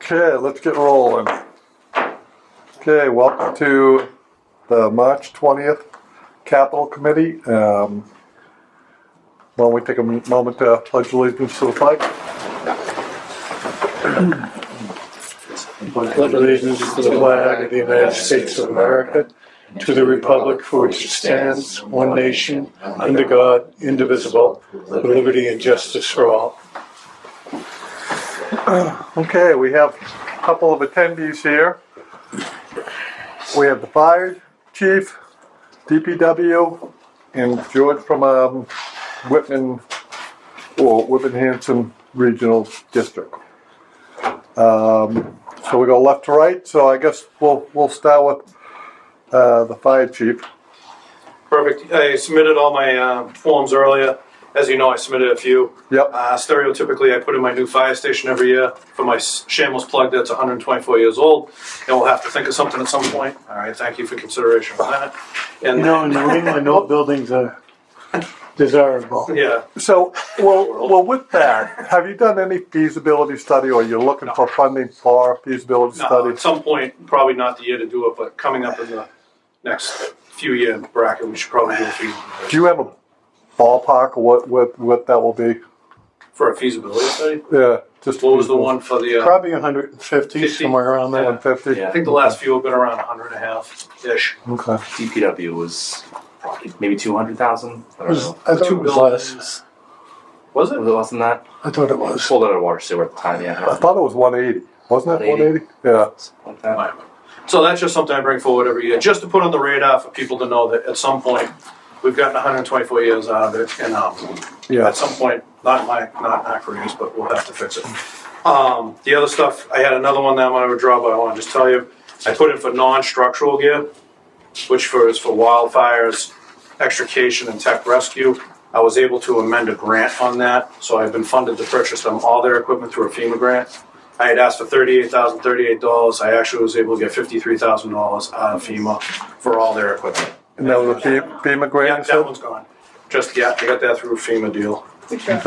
Okay, let's get rolling. Okay, welcome to the March 20th Capital Committee. Why don't we take a moment to pledge allegiance to the flag? Pledge allegiance to the flag of the United States of America, to the republic for which it stands, one nation, under God, indivisible, with liberty and justice for all. Okay, we have a couple of attendees here. We have the fire chief, DPW, and George from Whitman Hanson Regional District. So we go left to right. So I guess we'll start with the fire chief. Perfect. I submitted all my forms earlier. As you know, I submitted a few. Yep. Stereotypically, I put in my new fire station every year for my shameless plug that's 124 years old. And we'll have to think of something at some point. All right, thank you for consideration for that. And You know, in New England, old buildings are desirable. yeah, So, well, with that, have you done any feasibility study, or you're looking for funding for a feasibility no, study? at some point, probably not the year to do it, but coming up in the next few year bracket, we should probably do a feasibility. Do you have a ballpark of what that will be? For a feasibility study? Yeah, just What was the one for the? Probably 150, somewhere around there. 150. Yeah. I think the last few have been around 100.5-ish. Okay. DPW was probably maybe 200,000. I don't know. I thought Two it was buildings. less. Was it? Was it less than that? I thought it was. Pulled out of water sewer at the time, yeah. I thought it was 180. Wasn't it 180? 180? Yeah. Something like that. So that's just something I bring forward every year, just to put on the radar for people to know that at some point, we've gotten 124 years out of it, and Yeah. at some point, not anachronisms, but we'll have to fix it. The other stuff, I had another one that I'm gonna withdraw, but I wanna just tell you, I put in for non-structural gear, which is for wildfires, extrication, and tech rescue. I was able to amend a grant on that, so I've been funded to purchase them, all their equipment through a FEMA grant. I had asked for $38,038. I actually was able to get $53,000 out of FEMA for all their equipment. And that was a FEMA grant, Yeah, you that said? one's gone. Just, yeah, I got that through a FEMA deal. Okay.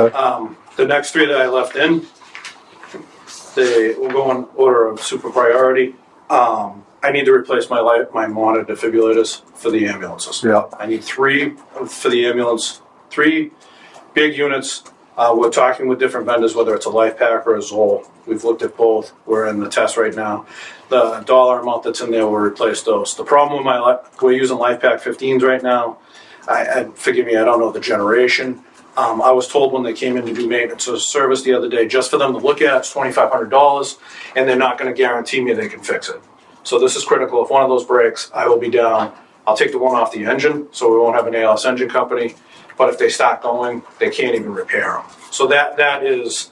The next three that I left in, they will go in order of super priority. I need to replace my monitor defibrillators for the ambulances. Yeah. I need 3 for the ambulance, 3 big units. We're talking with different vendors, whether it's a Life Pack or a Zoll. We've looked at both. We're in the test right now. The dollar amount that's in there will replace those. The problem with we're using Life Pack 15s right now. Forgive me, I don't know the generation. I was told when they came in to do maintenance or service the other day, just for them to look at, it's $2,500, and they're not going to guarantee me they can fix it. So this is critical. If one of those breaks, I will be down. I'll take the one off the engine, so we won't have an ALS engine company. But if they start going, they can't even repair them. So that is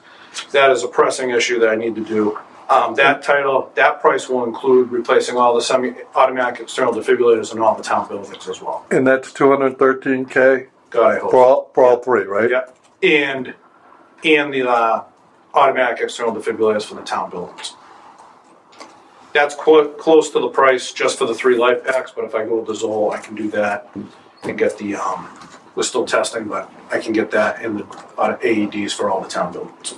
a pressing issue that I need to do. That price will include replacing all the semi-automatic external defibrillators in all the town buildings as well. And that's $213K God, I hope. for all 3, right? Yeah, and the automatic external defibrillators for the town buildings. That's close to the price just for the 3 Life Packs, but if I go with the Zoll, I can do that and get the, we're still testing, but I can get that in the AEDs for all the town buildings.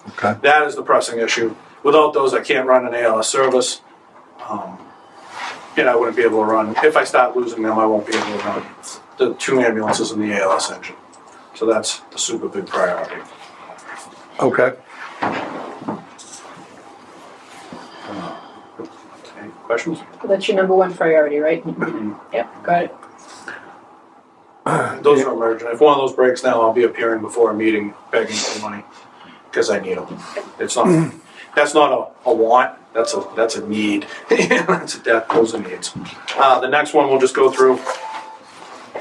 Okay. That is the pressing issue. Without those, I can't run an ALS service. I wouldn't be able to run. If I start losing them, I won't be able to run the 2 ambulances and the ALS engine. So that's the super big priority. Okay. Any questions? That's your number 1 priority, right? Yep, got it. Those are emergent. If one of those breaks now, I'll be appearing before a meeting begging for money because I need them. It's not. That's not a want. That's a need. Those are needs. The next one we'll just go through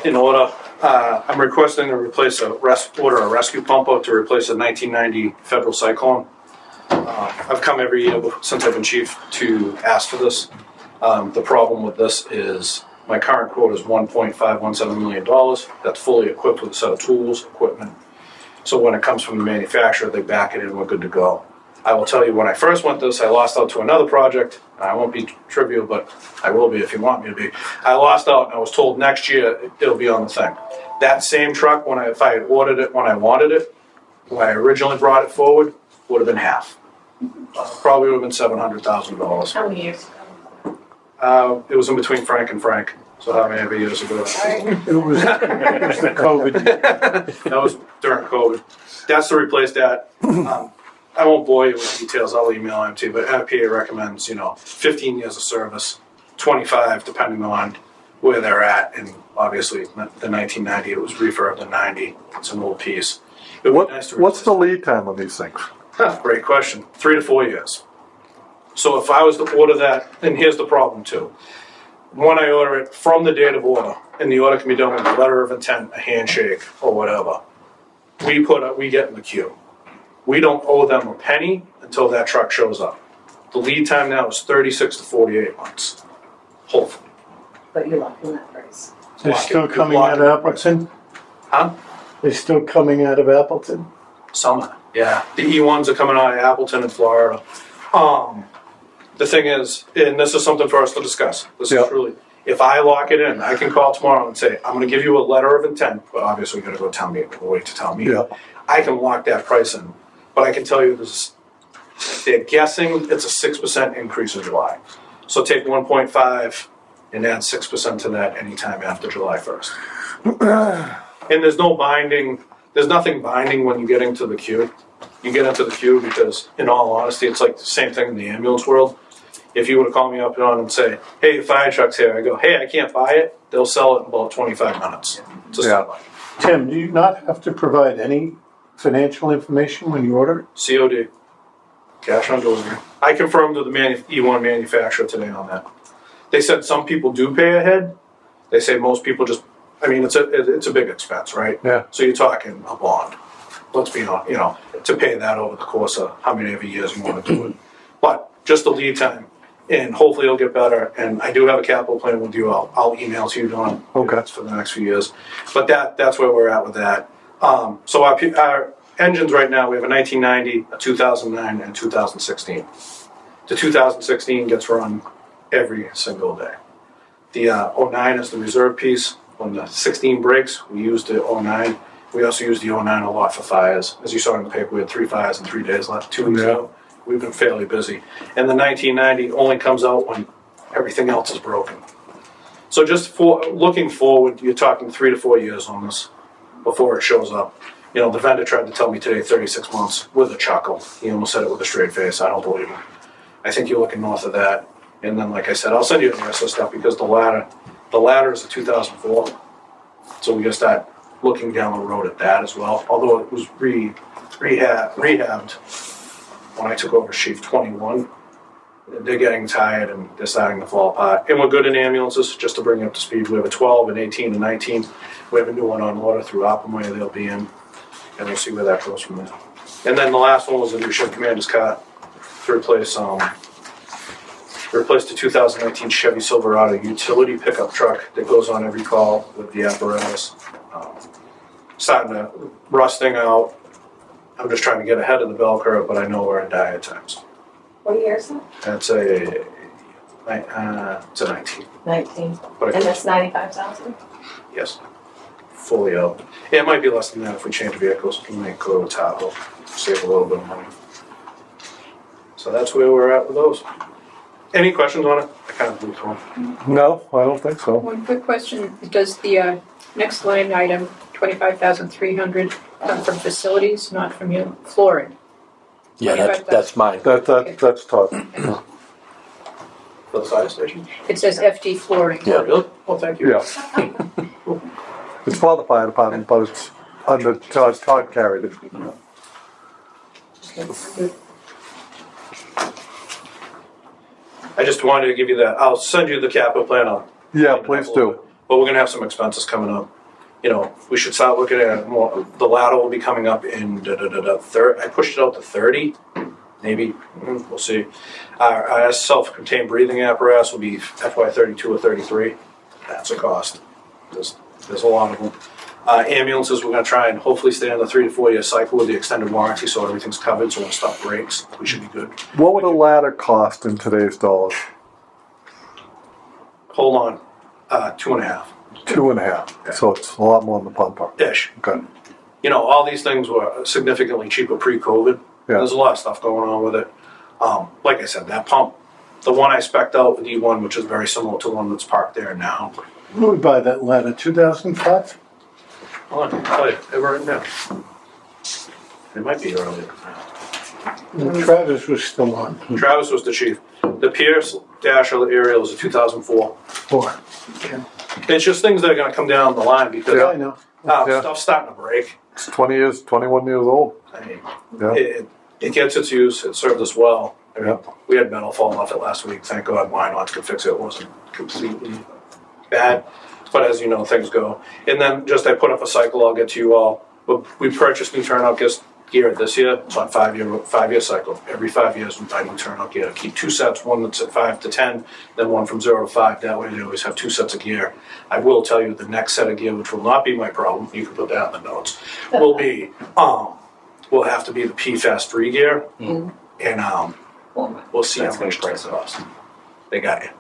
in order. I'm requesting to replace order a rescue pumper to replace a 1990 Federal Cyclone. I've come every year since I've been chief to ask for this. The problem with this is my current quote is $1.517 million. That's fully equipped with a set of tools, equipment. So when it comes from the manufacturer, they back it in, we're good to go. I will tell you, when I first went this, I lost out to another project. I won't be trivial, but I will be if you want me to be. I lost out and I was told next year it'll be on the thing. That same truck, if I had ordered it when I wanted it, when I originally brought it forward, would have been half. Probably would have been $700,000. How many years? It was in between Frank and Frank, so how many years ago? It was the COVID year. That was during COVID. That's to replace that. I won't bore you with details. I'll email them to you. But NFPA recommends, 15 years of service, 25 depending on where they're at. And obviously, the 1990 it was refurbed in 90. It's an old piece. It would be nice to What's the replace lead time on these things? it. Great question. 3 to 4 years. So if I was to order that, and here's the problem too. When I order it from the date of order, and the order can be done with a letter of intent, a handshake, or whatever, we get in the queue. We don't owe them a penny until that truck shows up. The lead time now is 36 to 48 months, hopefully. But you're locking that price. They're still coming out of Appleton? Huh? They're still coming out of Appleton? Summer, yeah. The E1s are coming out of Appleton in Florida. The thing is, and this is something for us to discuss. This Yeah. is truly, if I lock it in, I can call tomorrow and say, I'm going to give you a letter of intent, but obviously we're going to go town meeting. We'll wait to town meeting. Yeah. I can lock that price in, but I can tell you this: they're guessing it's a 6% increase in July. So take 1.5 and add 6% to that anytime after July 1st. And there's no binding. There's nothing binding when you get into the queue. You get into the queue because, in all honesty, it's like the same thing in the ambulance world. If you were to call me up and say, hey, the fire truck's here, I go, hey, I can't buy it, they'll sell it in about 25 minutes. It's a Yeah. standby. Tim, do you not have to provide any financial information when you order it? COD, cash on delivery. I confirmed with the E1 manufacturer today on that. They said some people do pay ahead. They say most people just, it's a big expense, right? Yeah. So you're talking a bond. Let's be honest, to pay that over the course of how many every years you want to do it. But just the lead time, and hopefully it'll get better. And I do have a capital plan with you. I'll email to you, Don. Okay. For the next few years. But that's where we're at with that. So our engines right now, we have a 1990, a 2009, and 2016. The 2016 gets run every single day. The 09 is the reserve piece. When the 16 breaks, we use the 09. We also use the 09 a lot for fires. As you saw in the paper, we had 3 fires in 3 days left, 2 weeks ago. We've been fairly busy. And the 1990 only comes out when everything else is broken. So just for looking forward, you're talking 3 to 4 years on this before it shows up. The vendor tried to tell me today 36 months with a chuckle. He almost said it with a straight face. I don't believe him. I think you're looking north of that. And then, like I said, I'll send you the rest of the stuff because the ladder is a 2004. So we got to start looking down the road at that as well. Although it was rehabbed when I took over Chief 21. They're getting tired and they're starting to fall apart. And we're good in ambulances, just to bring you up to speed. We have a 12, an 18, and 19. We have a new one on order through Oppenway. They'll be in, and we'll see where that goes from there. And then the last one was the new ship commander's car to replace the 2019 Chevy Silverado utility pickup truck that goes on every call with the apparatus. Starting to rusting out. I'm just trying to get ahead of the bell curve, but I know we're in dire times. What year is it? It's a 19. 19. But And that's 95,000? yes, fully out. It might be less than that if we change vehicles. We might go to Tahoe, save a little bit of money. So that's where we're at with those. Any questions on it? I kind of blew through them. No, I don't think so. One quick question, does the next line item, 25,300, come from facilities, not from you, flooring? Yeah, that's mine. That's Todd. For the fire station? It says FD flooring. Yeah. Oh, really? Well, thank you. Yeah. It's for the fire department, but it's under Todd carried it. I just wanted to give you that. I'll send you the capital plan. Yeah, please do. But we're gonna have some expenses coming up. We should start looking at more. The ladder will be coming up in third. I pushed it out to 30, maybe. We'll see. Our self-contained breathing apparatus will be FY 32 or 33. That's a cost. There's a lot of them. Ambulances, we're gonna try and hopefully stay on the 3 to 4 year cycle with the extended warranty, so everything's covered. So when stuff breaks, we should be good. What would a ladder cost in today's dollars? Hold on, 2.5 2.5. So it's a lot more than the pumper. ish. Okay. All these things were significantly cheaper pre-COVID. Yeah. There's a lot of stuff going on with it. Like I said, that pump, the one I spec'd out with E1, which is very similar to the one that's parked there now. When did we buy that ladder, 2005? Oh, I can tell you, ever written down. It might be earlier. Travis was still on. Travis was the chief. The Pierce Dasher aerial is a 2004. Four. Okay. It's just things that are gonna come down the line because Yeah, I know. Yeah. stuff's starting to break. It's 20 years, 21 years old. I mean, Yeah. it gets its use. It served us well. I mean, Yeah. we had metal fall off it last week. Thank God Wynot could fix it. It wasn't completely bad. But as you know, things go. And then just I put up a cycle. I'll get to you all. We purchased new turnout gear this year. It's on 5-year cycle. Every 5 years we buy new turnout gear. Keep two sets. One that's at 5 to 10, then one from 0 to 5. That way they always have two sets of gear. I will tell you the next set of gear, which will not be my problem. You can put that in the notes. Will be will have to be the PFAS free gear. And we'll see That's how much gonna it costs. They got you.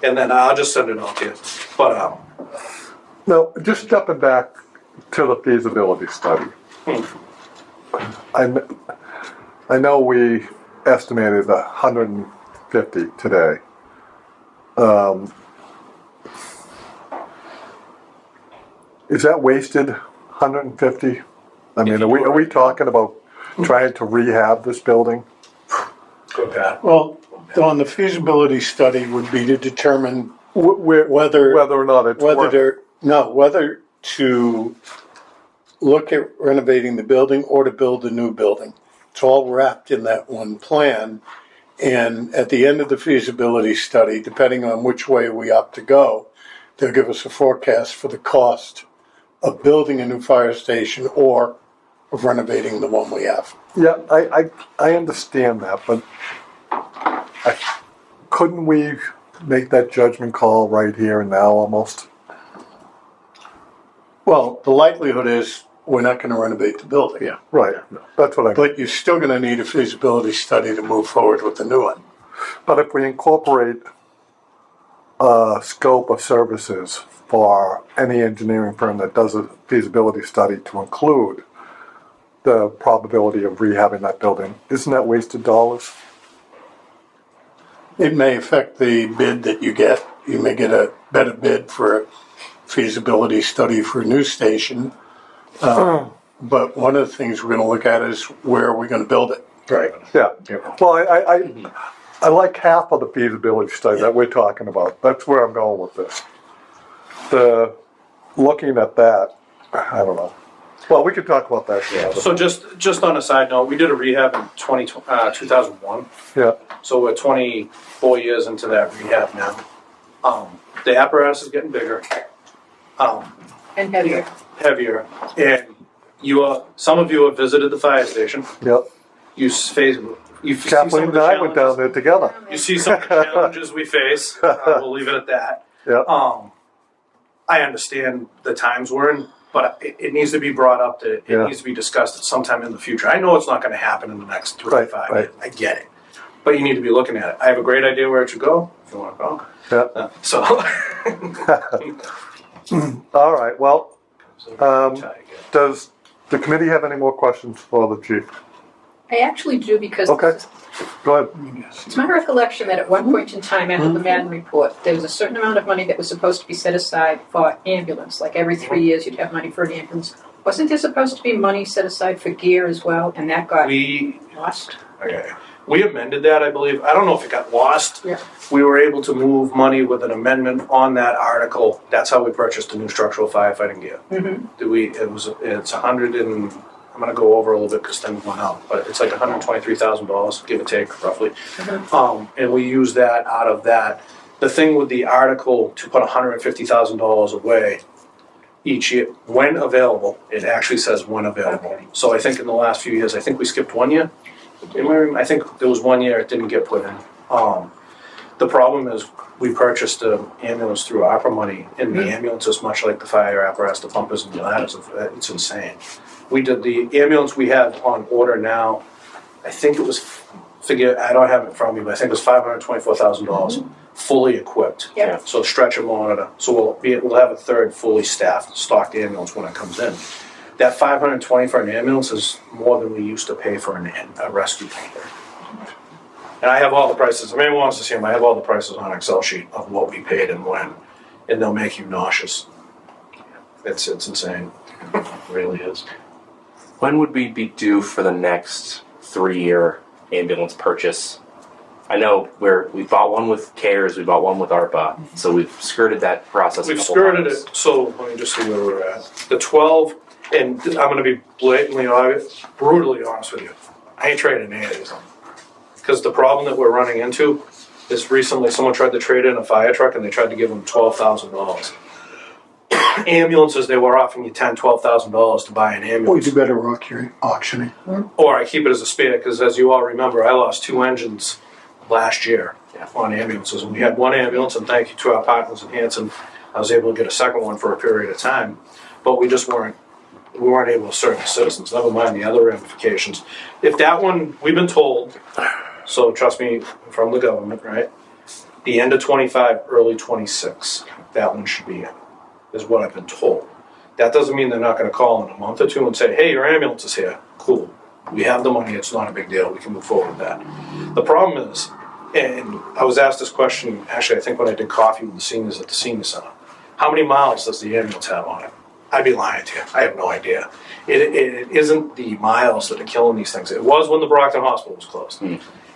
And then I'll just send it out to you. But No, just stepping back to the feasibility study. I know we estimated 150 today. Is that wasted, 150? I mean, are we talking about trying to rehab this building? good, Pat. Well, on the feasibility study would be to determine whether Whether or not it's worth. whether to look at renovating the building or to build a new building. It's all wrapped in that one plan. And at the end of the feasibility study, depending on which way we opt to go, they'll give us a forecast for the cost of building a new fire station or of renovating the one we have. Yeah, I understand that, but couldn't we make that judgment call right here and now almost? Well, the likelihood is we're not going to renovate the building. Yeah. Right, that's what I mean. But you're still going to need a feasibility study to move forward with the new one. But if we incorporate a scope of services for any engineering firm that does a feasibility study to include the probability of rehabbing that building, isn't that wasted dollars? It may affect the bid that you get. You may get a better bid for a feasibility study for a new station. But one of the things we're going to look at is where are we going to build it? Right. Yeah. Well, I like half of the feasibility study that we're talking about. That's where I'm going with this. Looking at that, I don't know. Well, we could talk about that. Yeah. So just on a side note, we did a rehab in 2001. Yeah. So we're 24 years into that rehab now. The apparatus is getting bigger, And heavier. heavier, and some of you have visited the fire station. Yep. You see some Kathleen of and the I went down challenges. there together. You see some of the challenges we face. We'll leave it at that. Yeah. I understand the times we're in, but it needs to be brought up. It Yeah. needs to be discussed at some time in the future. I know it's not going to happen in the next 3 to Right, 5 right. years. I get it, but you need to be looking at it. I have a great idea where it should go. If you want to go, Yeah. so. All right. Well, does the committee have any more questions for the chief? I actually do because Okay. Go ahead. it's my recollection that at one point in time after the Madden report, there was a certain amount of money that was supposed to be set aside for ambulance. Like every 3 years you'd have money for an ambulance. Wasn't there supposed to be money set aside for gear as well? And that got lost? We amended that, I believe. I don't know if it got lost. Yeah. We were able to move money with an amendment on that article. That's how we purchased the new structural firefighting gear. Mm-hmm. It's 100 and I'm going to go over a little bit because things went out, but it's like $123,000, give or take, roughly. And we use that out of that. The thing with the article to put $150,000 away each year, when available, it actually says when available. Okay. So I think in the last few years, I think we skipped 1 year. I think there was 1 year it didn't get put in. The problem is we purchased an ambulance through ARPA money, and the ambulance is much like the fire apparatus, the pumpers and the ladders. It's insane. We did the ambulance we have on order now. I think it was I don't have it from me, but I think it was $524,000 fully equipped. Yeah. So stretcher monitor. So we'll have a third fully staffed, stocked ambulance when it comes in. That $520 for an ambulance is more than we used to pay for a rescue tanker. And I have all the prices, if anyone wants to see them, I have all the prices on an Excel sheet of what we paid and when, and they'll make you nauseous. It's insane, it really is. When would we be due for the next 3-year ambulance purchase? I know we bought one with CARES, we bought one with ARPA, so we've skirted that process. We've skirted it, so let me just see where we're at. The 12, and I'm gonna be blatantly honest, brutally honest with you, I ain't trading any of these. Because the problem that we're running into is recently someone tried to trade in a fire truck and they tried to give them $12,000. Ambulances, they were offering you $10,000-$12,000 to buy an Boy, ambulance. you better auctioning. Or I keep it as a spare, because as you all remember, I lost 2 engines last year on ambulances. And we had one ambulance, and thank you to our partners in Hanson, I was able to get a second one for a period of time. But we weren't able to serve the citizens, never mind the other ramifications. If that one, we've been told, so trust me, from the government, right? The end of 25, early 26, that one should be in, is what I've been told. That doesn't mean they're not gonna call in a month or two and say, hey, your ambulance is here. Cool. We have the money, it's not a big deal, we can move forward with that. The problem is, and I was asked this question, actually, I think when I did coffee with the seniors at the senior center, how many miles does the ambulance have on it? I'd be lying to you, I have no idea. It isn't the miles that are killing these things. It was when the Brockton Hospital was closed.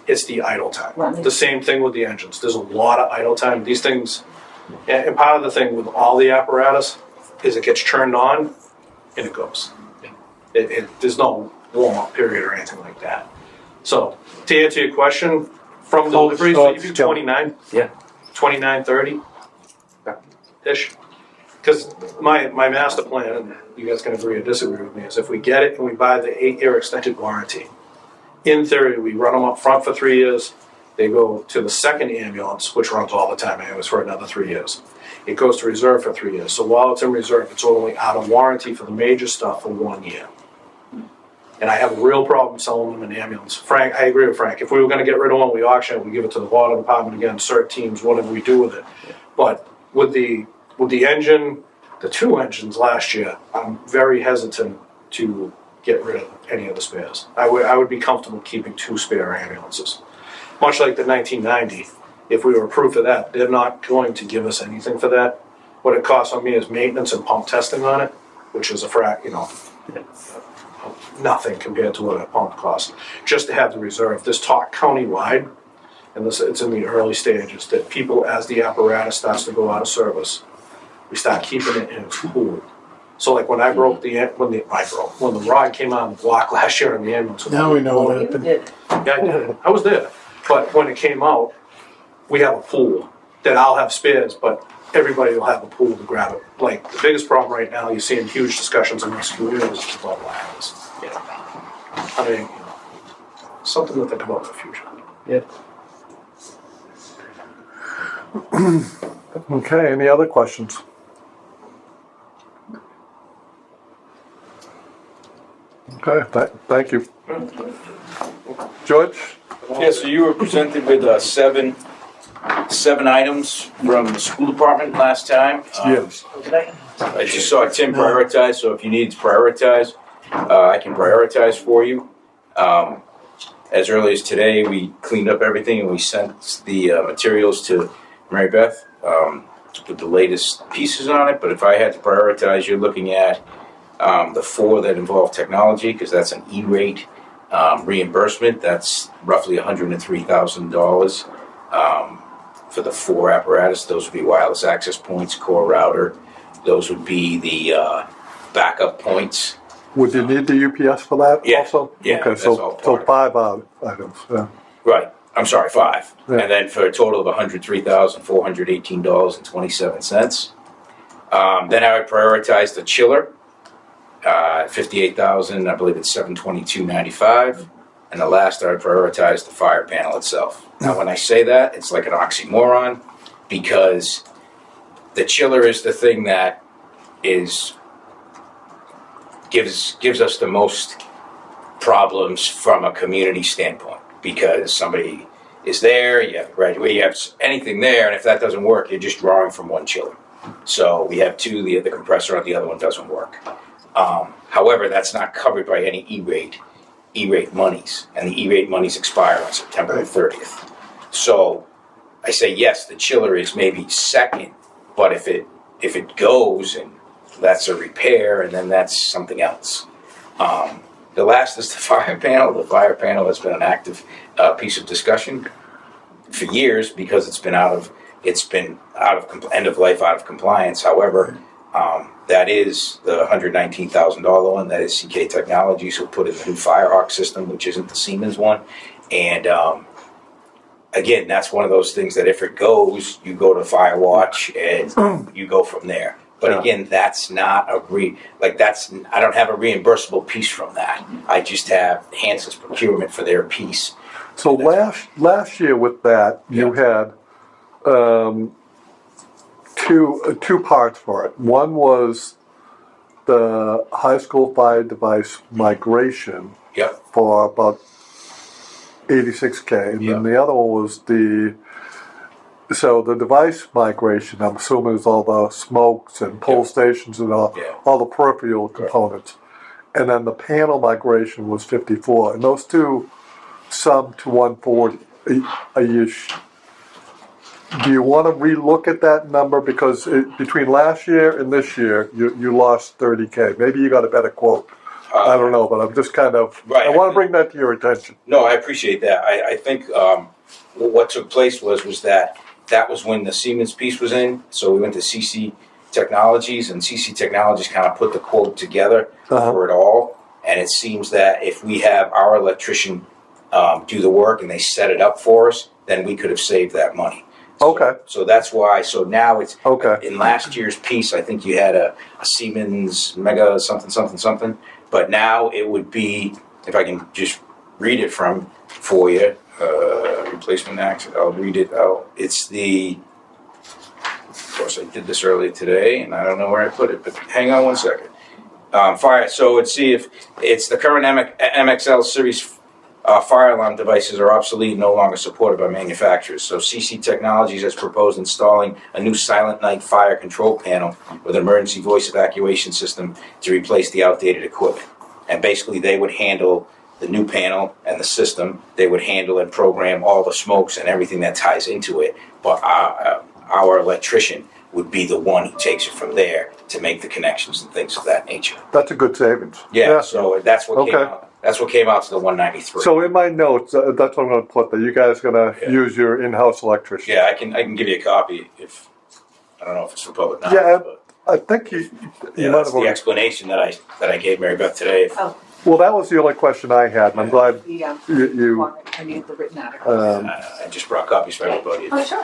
It's the idle time. The same thing with the engines. There's a lot of idle time. These things, and part of the thing with all the apparatus is it gets turned on and it goes. There's no warm-up period or anything like that. So to answer your question, from deliveries, so you do 29? Yeah. 29, 30-ish. Because my master plan, and you guys can agree or disagree with me, is if we get it and we buy the 8-year extended warranty, in theory, we run them up front for 3 years. They go to the second ambulance, which runs all the time anyways, for another 3 years. It goes to reserve for 3 years. So while it's in reserve, it's only out of warranty for the major stuff for 1 year. And I have a real problem selling them an ambulance. Frank, I agree with Frank. If we were gonna get rid of one, we auction it, we give it to the water department again, cert teams, whatever we do with it. But with the engine, the 2 engines last year, I'm very hesitant to get rid of any of the spares. I would be comfortable keeping 2 spare ambulances. Much like the 1990, if we were approved for that, they're not going to give us anything for that. What it costs on me is maintenance and pump testing on it, which is nothing compared to what a pump costs. Just to have the reserve. There's talk countywide, and it's in the early stages, that people, as the apparatus starts to go out of service, we start keeping it in its pool. So like when I broke when the rod came out of the block last year in the ambulance. Now we know what You happened. did. Yeah, I did. I was there. But when it came out, we have a pool that I'll have spares, but everybody will have a pool to grab it. Like the biggest problem right now, you're seeing huge discussions amongst communities is about wireless. I mean, something to think about in the future. Yeah. Okay, any other questions? Okay, thank you. George? Yeah, so you were presented with seven items from the school department last time. Yes. I just saw Tim prioritize, so if you need to prioritize, I can prioritize for you. As early as today, we cleaned up everything and we sent the materials to Mary Beth with the latest pieces on it. But if I had to prioritize, you're looking at the 4 that involve technology, because that's an E-rate reimbursement. That's roughly $103,000 for the 4 apparatus. Those would be wireless access points, core router. Those would be the backup points. Would you need the UPS for that Yeah, also? yeah, Okay, that's all so part of it. 5 items, yeah. Right. I'm sorry, 5. Yeah. And then for a total of $103,418.27. Then I would prioritize the chiller. 58,000, I believe it's $722.95. And the last I would prioritize the fire panel itself. Now when I say that, it's like an oxymoron, because the chiller is the thing that gives us the most problems from a community standpoint, because somebody is there, you have graduate, you have anything there, and if that doesn't work, you're just drawing from one chiller. So we have 2, the compressor on the other one doesn't work. However, that's not covered by any E-rate E-rate monies, and the E-rate monies expire on September 30th. So I say yes, the chiller is maybe second, but if it goes and that's a repair, and then that's something else. The last is the fire panel. The fire panel has been an active piece of discussion for years because it's been out of end of life, out of compliance. However, that is the $119,000 one. That is CK Technologies who put in the new Firehawk system, which isn't the Siemens one. And again, that's one of those things that if it goes, you go to Firewatch and you go from there. But again, that's not I don't have a reimbursable piece from that. I just have Hanson's procurement for their piece. So last year with that, you had two parts for it. One was the high school fire device migration Yep. for about $86K, and then the other one was the device migration. I'm assuming is all the smokes and pull stations and all the peripheral components, and then the panel migration was 54, and those two sum to 140 a year. Do you want to relook at that number because between last year and this year you lost 30K? Maybe you got a better quote. I don't know, but I'm just kind of I want to bring that to your attention. No, I appreciate that. I think what took place was that was when the Siemens piece was in. So we went to CC Technologies, and CC Technologies kind of put the quote together for it all. And it seems that if we have our electrician do the work and they set it up for us, then we could have saved that money. So that's why. So now it's in last year's piece. I think you had a Siemens Mega something. But now it would be, if I can just read it for you, replacement access. I'll read it out. It's of course I did this earlier today, and I don't know where I put it. But hang on one second. Fire. So let's see if it's the current MXL series. Fire alarm devices are obsolete and no longer supported by manufacturers. So CC Technologies has proposed installing a new Silent Night fire control panel with an emergency voice evacuation system to replace the outdated equipment. And basically they would handle the new panel and the system. They would handle and program all the smokes and everything that ties into it. But our electrician would be the one who takes it from there to make the connections and things of that nature. That's a good savings. Yeah. So that's what came out. That's what came out to the 193. So in my notes, that's what I'm going to put. That you guys are going to use your in-house electrician. Yeah, I can give you a copy if I don't know if it's for public knowledge. Yeah, but I think you might that's have. the explanation that I gave Mary Beth today. Well, that was the only question I had, and I'm glad The, you. I need the written article. I just brought copies for everybody. Oh, sure.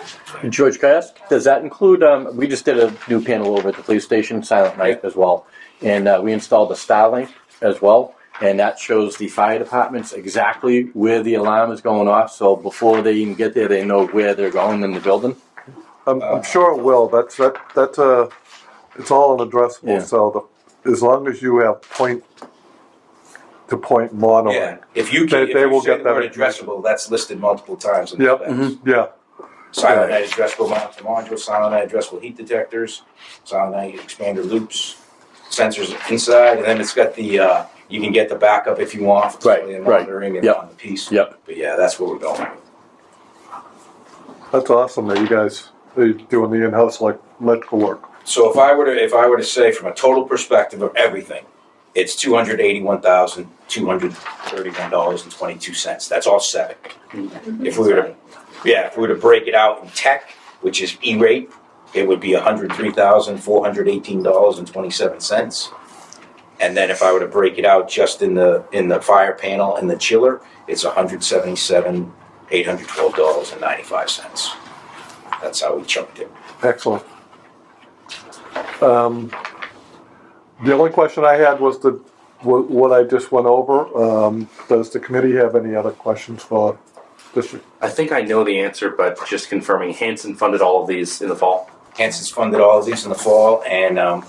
George, can I ask, does that include, we just did a new panel over at the police station, Silent Night as well, and we installed a Starlink as well, and that shows the fire departments exactly where the alarm is going off, so before they even get there, they know where they're going in the building. I'm sure it will. That's it's all unaddressable. Yeah. So as long as you have point-to-point monitoring. Yeah, if you They will say get the word that addressable, that's listed multiple times in the Yep. specs. Yeah. Silent Night addressable monitor modules, Silent Night addressable heat detectors, Silent Night expander loops, sensors inside, and then it's got the you can get the backup if you want for the monitoring and on the piece. Yep. But yeah, that's where we're going. That's awesome that you guys are doing the in-house electrical work. So if I were to say from a total perspective of everything, it's $281,231.22. That's all seven. If we were to break it out in tech, which is E-rate, it would be $103,418.27. And then if I were to break it out just in the fire panel and the chiller, it's $177,812.95. That's how we chunked it. Excellent. The only question I had was what I just went over. Does the committee have any other questions for district? I think I know the answer, but just confirming, Hanson funded all of these in the fall. Hanson's funded all of these in the fall, and there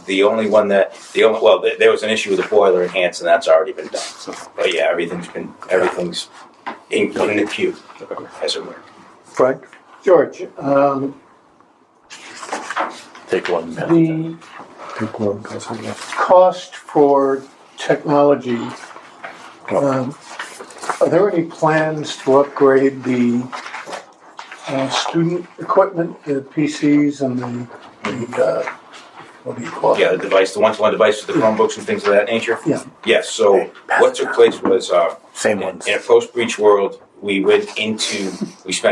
was an issue with the boiler in Hanson that's already been done. But yeah, everything's in the queue, as it were. Frank? George, Take one. the Take one, cousin, yeah. cost for technology, Are there any plans to upgrade the student equipment, the PCs and the what do you call it? Yeah, the one-to-one device with the Chromebooks and things of that nature? Yeah. Yes, so what took place was, Same in ones. a post-breach world, we spent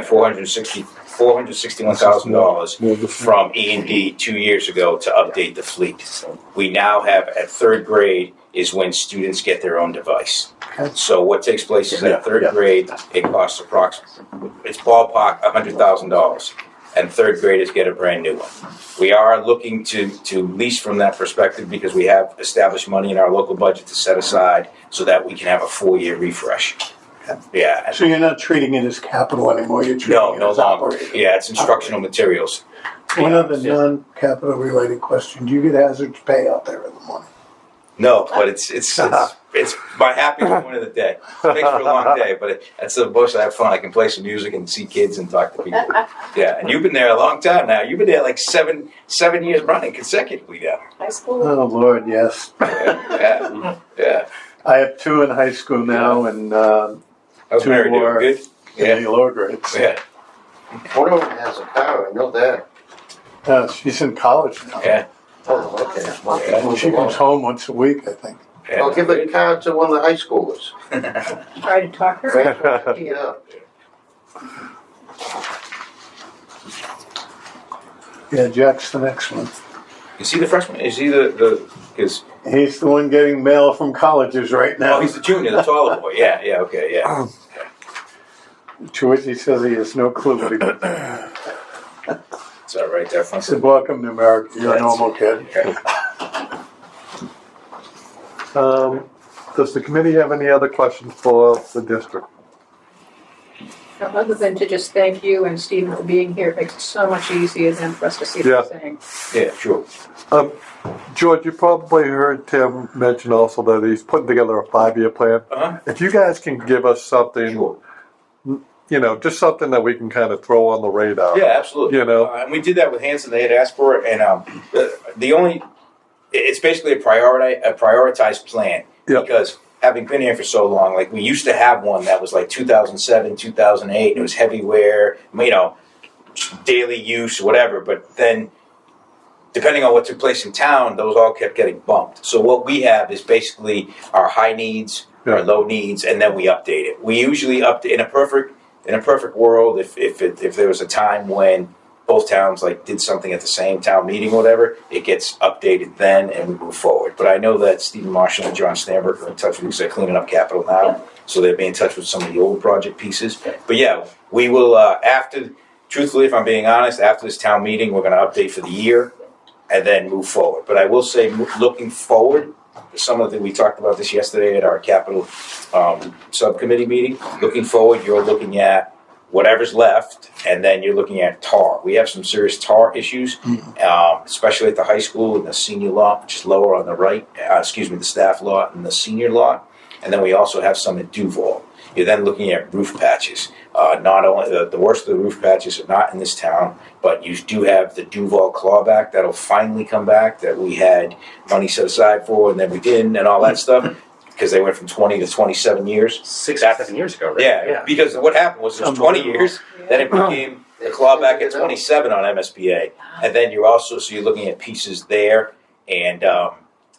$461,000 from E&D 2 years ago to update the fleet. We now have, at third grade, is when students get their own device. Okay. So what takes place is Yeah, at third yeah. grade, it costs approximately, it's ballpark $100,000, and third graders get a brand new one. We are looking to lease from that perspective because we have established money in our local budget to set aside so that we can have a 4-year refresh. Yeah. So you're not treating it as capital anymore, you're treating No, it no as longer. operating. Yeah, it's instructional materials. One Yeah, other yeah. non-capital related question, do you get hazardous pay out there in the morning? No, but it's my happiest point of the day. It makes for a long day, but that's the most I have fun. I can play some music and see kids and talk to people. Yeah, and you've been there a long time now. You've been there like seven years running consecutively now. High school. Oh, Lord, yes. Yeah. I have 2 in high school now and I was 2 married. more Good. in the lower grades. Yeah. One of them has a car, I know that. She's in college now. Yeah. Oh, okay. Yeah. She comes home once a week, I think. Yeah. I'll give a car to one of the high schoolers. Try to talk her. Yeah. Yeah, Jack's the next one. Is he the freshman? Is he the? Is He's the one getting mail from colleges right now. oh, he's the junior, the taller boy. Yeah. Yeah. Okay. Yeah. To which he says he has no clue what he did. It's all right there. I said, welcome to America, you're a normal kid. Does the committee have any other questions for the district? Other than to just thank you and Stephen for being here, it makes it so much easier than for us to see what you're saying. Yeah. Sure. George, you probably heard Tim mention also that he's putting together a 5-year plan. Uh-huh. If you guys can give us something, Sure. just something that we can kind of throw on the radar. Yeah, absolutely. You know? And we did that with Hanson. They had asked for it, and it's basically a prioritized plan. Yep. Because having been here for so long, like we used to have one that was like 2007, 2008, and it was heavy wear, daily use, whatever. But then, depending on what took place in town, those all kept getting bumped. So what we have is basically our high needs, our low needs, and then we update it. We usually update in a perfect world. If there was a time when both towns like did something at the same town meeting or whatever, it gets updated then and we move forward. But I know that Stephen Marshall and John Stamberg are in touch with me because they're cleaning up capital now. So they'll be in touch with some of the old project pieces. But yeah, we will, truthfully, if I'm being honest, after this town meeting, we're going to update for the year and then move forward. But I will say, looking forward, we talked about this yesterday at our capital subcommittee meeting. Looking forward, you're looking at whatever's left, and then you're looking at tar. We have some serious tar issues, especially at the high school and the senior lot, which is lower on the right, the staff lot and the senior lot. And then we also have some at Duval. You're then looking at roof patches. Not only the worst of the roof patches are not in this town, but you do have the Duval clawback that'll finally come back that we had money set aside for, and then we didn't, and all that stuff. Because they went from 20 to 27 years. 7 years ago, right? Yeah, because what happened was it was 20 years, then it became the clawback at 27 on MSBA, and then you're looking at pieces there, and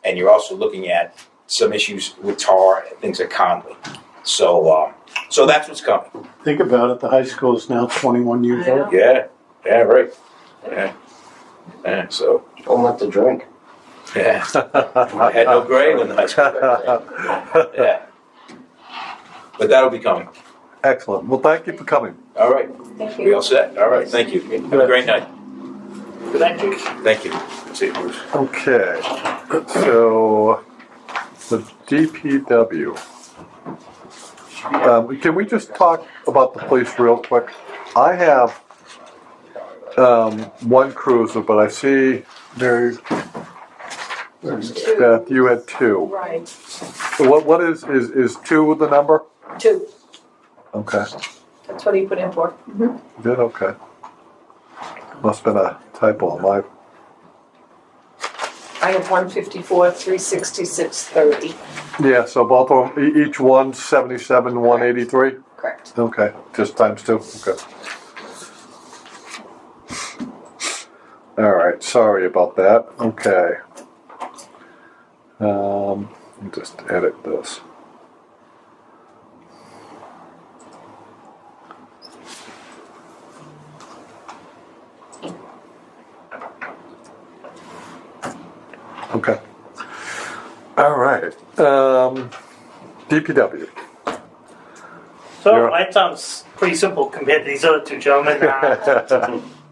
you're also looking at some issues with tar and things at Conley. So that's what's coming. Think about it, the high school is now 21 years old. Yeah, right. Yeah. So Don't let the drink. yeah, I had no grade when the high school. Yeah, but that'll be coming. Excellent. Well, thank you for coming. All right, Thank we you. all set. All right, thank you. Have a great night. Thank you. Thank you. See you, Bruce. Okay. So, the DPW. Can we just talk about the police real quick? I have one cruiser, but I see Beth, you had 2. Right. What is 2 the number? 2. Okay. That's what he put in for. Good, okay. Must have been a typo on my. I have 154, 366.30. Yeah, so both of them, each one's 77, 183? Correct. Okay, just times two, okay. All right, sorry about that, okay. Let me just edit this. Okay. All right, DPW. So Yeah. mine sounds pretty simple compared to these other two gentlemen.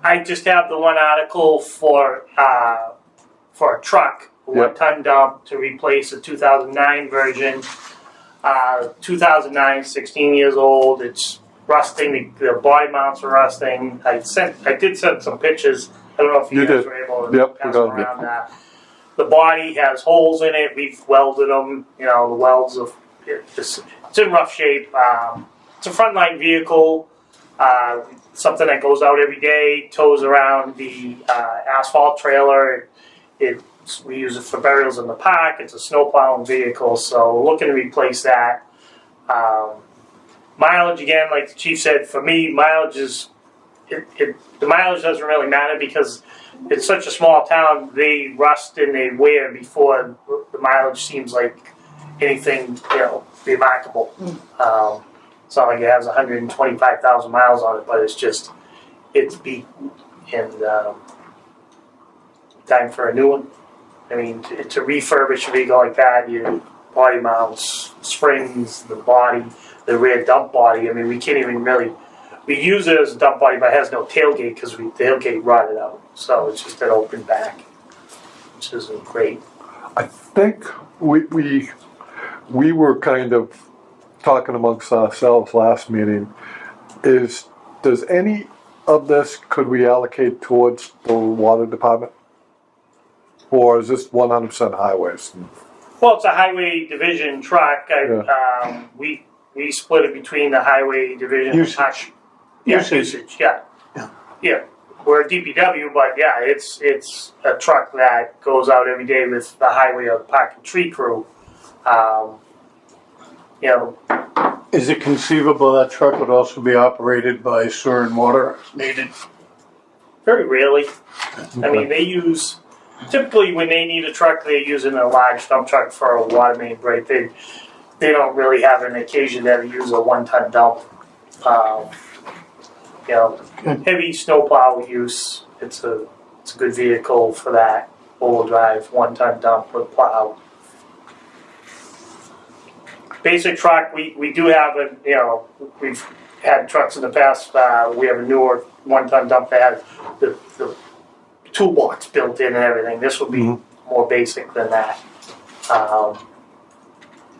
I just have the one article for a truck, a Yep. 1-ton dump to replace a 2009 version. 2009, 16 years old. It's rusting. The body mounts are rusting. I did send some pictures. I don't know if you You guys did. were able to Yep, pass we them got it. around. The body has holes in it. We've welded them. You know, the welds of it's in rough shape. It's a frontline vehicle. Something that goes out every day, tows around the asphalt trailer. We use it for burials in the park. It's a snowplowing vehicle, so we're looking to replace that. Mileage, again, like the chief said, for me, mileage is the mileage doesn't really matter because it's such a small town. They rust and they wear before the mileage seems like anything, remarkable. It's not like it has 125,000 miles on it, but it's beat and time for a new one. I mean, to refurbish a vehicle like that, your body mounts, springs, the body, the rear dump body. I mean, we can't even really. We use it as a dump body, but it has no tailgate because the tailgate rotted out. So it's just an open back, which isn't great. I think we were kind of talking amongst ourselves last meeting. Does any of this could we allocate towards the water department, or is this 100% highways? Well, it's a highway division truck. We split it between the highway division. Usage. Usage. Yeah. We're a DPW, but yeah, it's a truck that goes out every day with the highway or park and tree crew. Is it conceivable that truck would also be operated by sewer and water needed? Very rarely. I mean, typically when they need a truck, they're using a large dump truck for a water main break. They don't really have an occasion to ever use a 1-ton dump. Heavy snowplow use. It's a good vehicle for that. 4-wheel drive, 1-ton dump with plow. Basic truck, we do have we've had trucks in the past. We have a newer 1-ton dump that has the toolbox built in and everything. This would be more basic than that.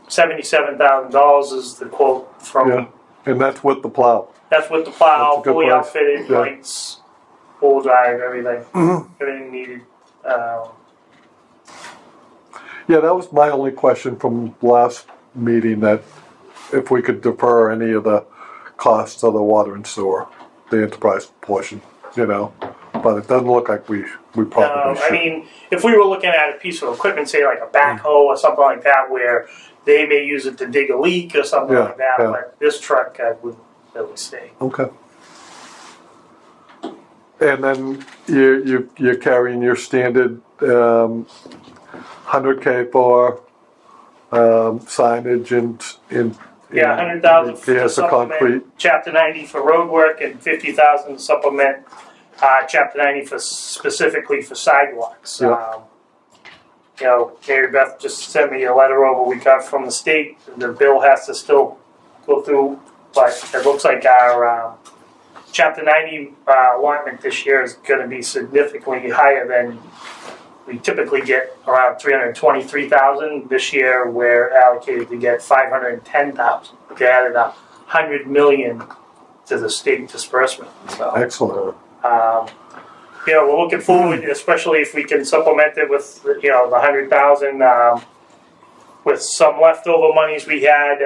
$77,000 is the quote from. Yeah, and that's with the plow. That's with the plow, That's a good fully price. outfitted, Yeah. lights, 4-wheel drive, everything, everything needed. Yeah, that was my only question from last meeting, that if we could defer any of the costs of the water and sewer, the enterprise portion, but it doesn't look like we probably should. I mean, if we were looking at a piece of equipment, say like a backhoe or something like that, where they may use it to dig a leak or something Yeah, like that, yeah. but this truck I wouldn't really say. Okay. And then you're carrying your standard 100K for signage and Yeah, 100,000 to repairs of supplement concrete. Chapter 90 for road work and 50,000 to supplement Chapter 90 specifically for sidewalks. Yeah. Mary Beth just sent me a letter over we got from the state. The bill has to still go through, but it looks like our Chapter 90 allotment this year is going to be significantly higher than we typically get, around 323,000. This year we're allocated to get 510,000. We added $100 million to the state disbursement. So, Excellent. we're looking forward, especially if we can supplement it with the 100,000 with some leftover monies we had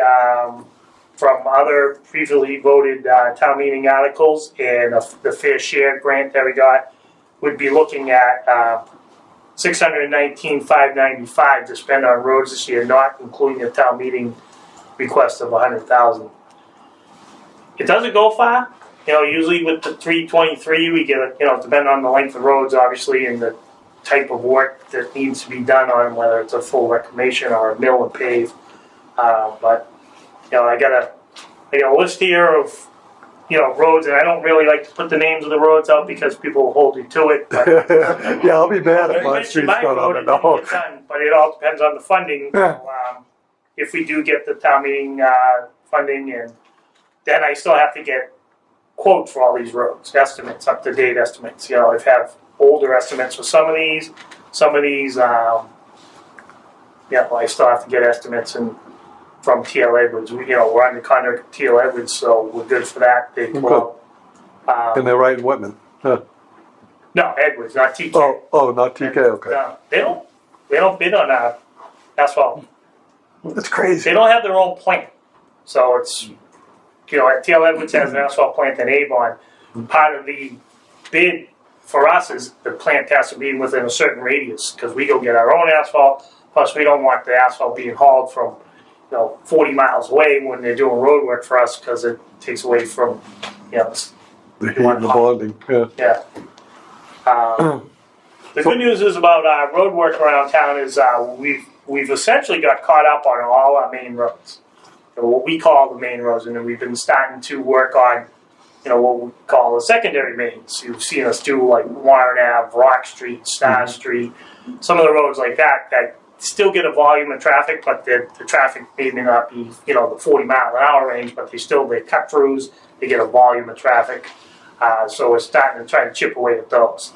from other previously voted town meeting articles and the fair share grant that we got. We'd be looking at $619,595 to spend on roads this year, not including the town meeting request of $100,000. It doesn't go far. Usually with the 323, we get, depending on the length of roads, obviously, and the type of work that needs to be done on them, whether it's a full reclamation or a mill and pave. But I got a list here of roads, and I don't really like to put the names of the roads out because people will hold you to it. But Yeah, I'll be mad if you my mentioned street's my not on road, the it didn't note. get done, but it all depends on the funding. If we do get the town meeting funding, and then I still have to get quotes for all these roads, estimates, up-to-date estimates. I've had older estimates for some of these. Some of these, I still have to get estimates from TL Edwards. We're under contract with TL Edwards, so we're good for that. They come out. And they're right in Whitman. Huh. No, Edwards, not TK. Oh, not TK, okay. No, they don't bid on asphalt. That's crazy. They don't have their own plant. So it's, TL Edwards has an asphalt plant in Avon. Part of the bid for us is the plant has to be within a certain radius because we go get our own asphalt. Plus, we don't want the asphalt being hauled from 40 miles away when they're doing road work for us because it takes away from The heat and the bonding. Yeah. The good news is about road work around town is we've essentially got caught up on all our main roads, what we call the main roads, and then we've been starting to work on what we call the secondary mains. You've seen us do like Warren Ave, Rock Street, Star Street, some of the roads like that still get a volume of traffic, but the traffic may not be the 40 mile an hour range, but they cut throughs, they get a volume of traffic. So we're starting to try to chip away at those.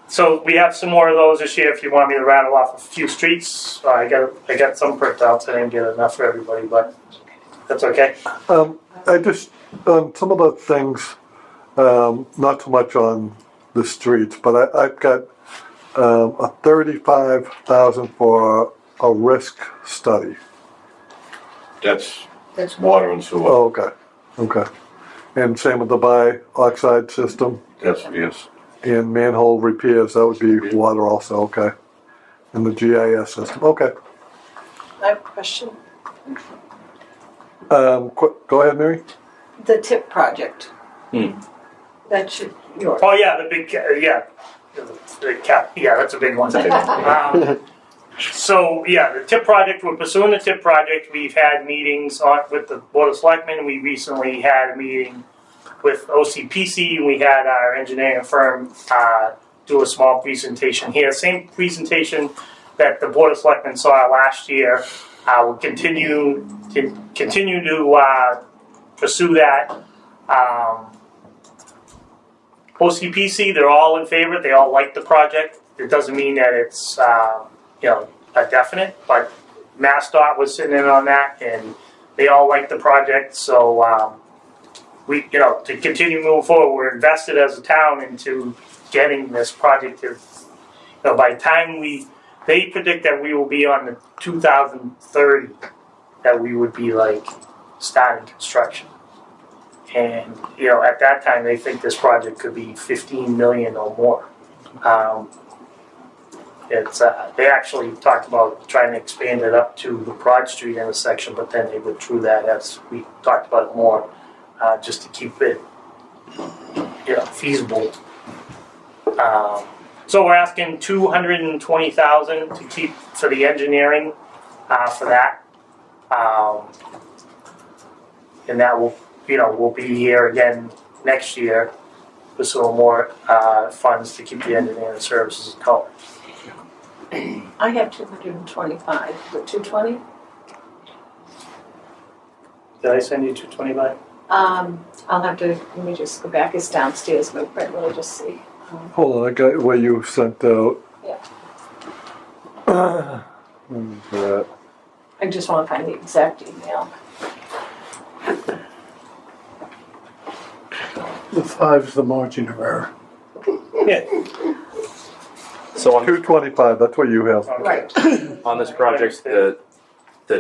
So we have some more of those this year. If you want me to rattle off a few streets, I got some printouts. I didn't get enough for everybody, but that's okay. I just, on some of the things, not so much on the streets, but I've got a $35,000 for a risk study. That's That's water and sewer. Oh, okay. And same with the bi-oxide system That's, yes. and manhole repairs, that would be water also, okay. And the GIS system, okay. I have a question. Go ahead, Mary. The TIP project. That should, yours. Oh yeah, the big the cap. Yeah, that's a big one. So yeah, the TIP project. We're pursuing the TIP project. We've had meetings with the Board of Selectmen. We recently had a meeting with OCPC. We had our engineering firm do a small presentation here. Same presentation that the Board of Selectmen saw last year. We'll continue to pursue that. OCPC, they're all in favor. They all like the project. It doesn't mean that it's a definite, but MassDOT was sitting in on that, and they all like the project. So we, to continue moving forward, we're invested as a town into getting this project to. By the time they predict that we will be on the 2030, that we would be starting construction. And at that time, they think this project could be 15 million or more. They actually talked about trying to expand it up to the Broad Street intersection, but then they withdrew that as we talked about it more, just to keep it, feasible. So we're asking $220,000 to keep for the engineering for that, and that will. We'll be here again next year with some more funds to keep the engineering services going. I have 225, but 220? Did I send you 225? I'll have to, let me just go back, it's downstairs, but let me just see. Hold on, I got where you sent out. Yeah. That. I just want to find the exact email. The 5's the margin of error. Yeah. So on 225, that's what you have. Okay. Right. on this project, the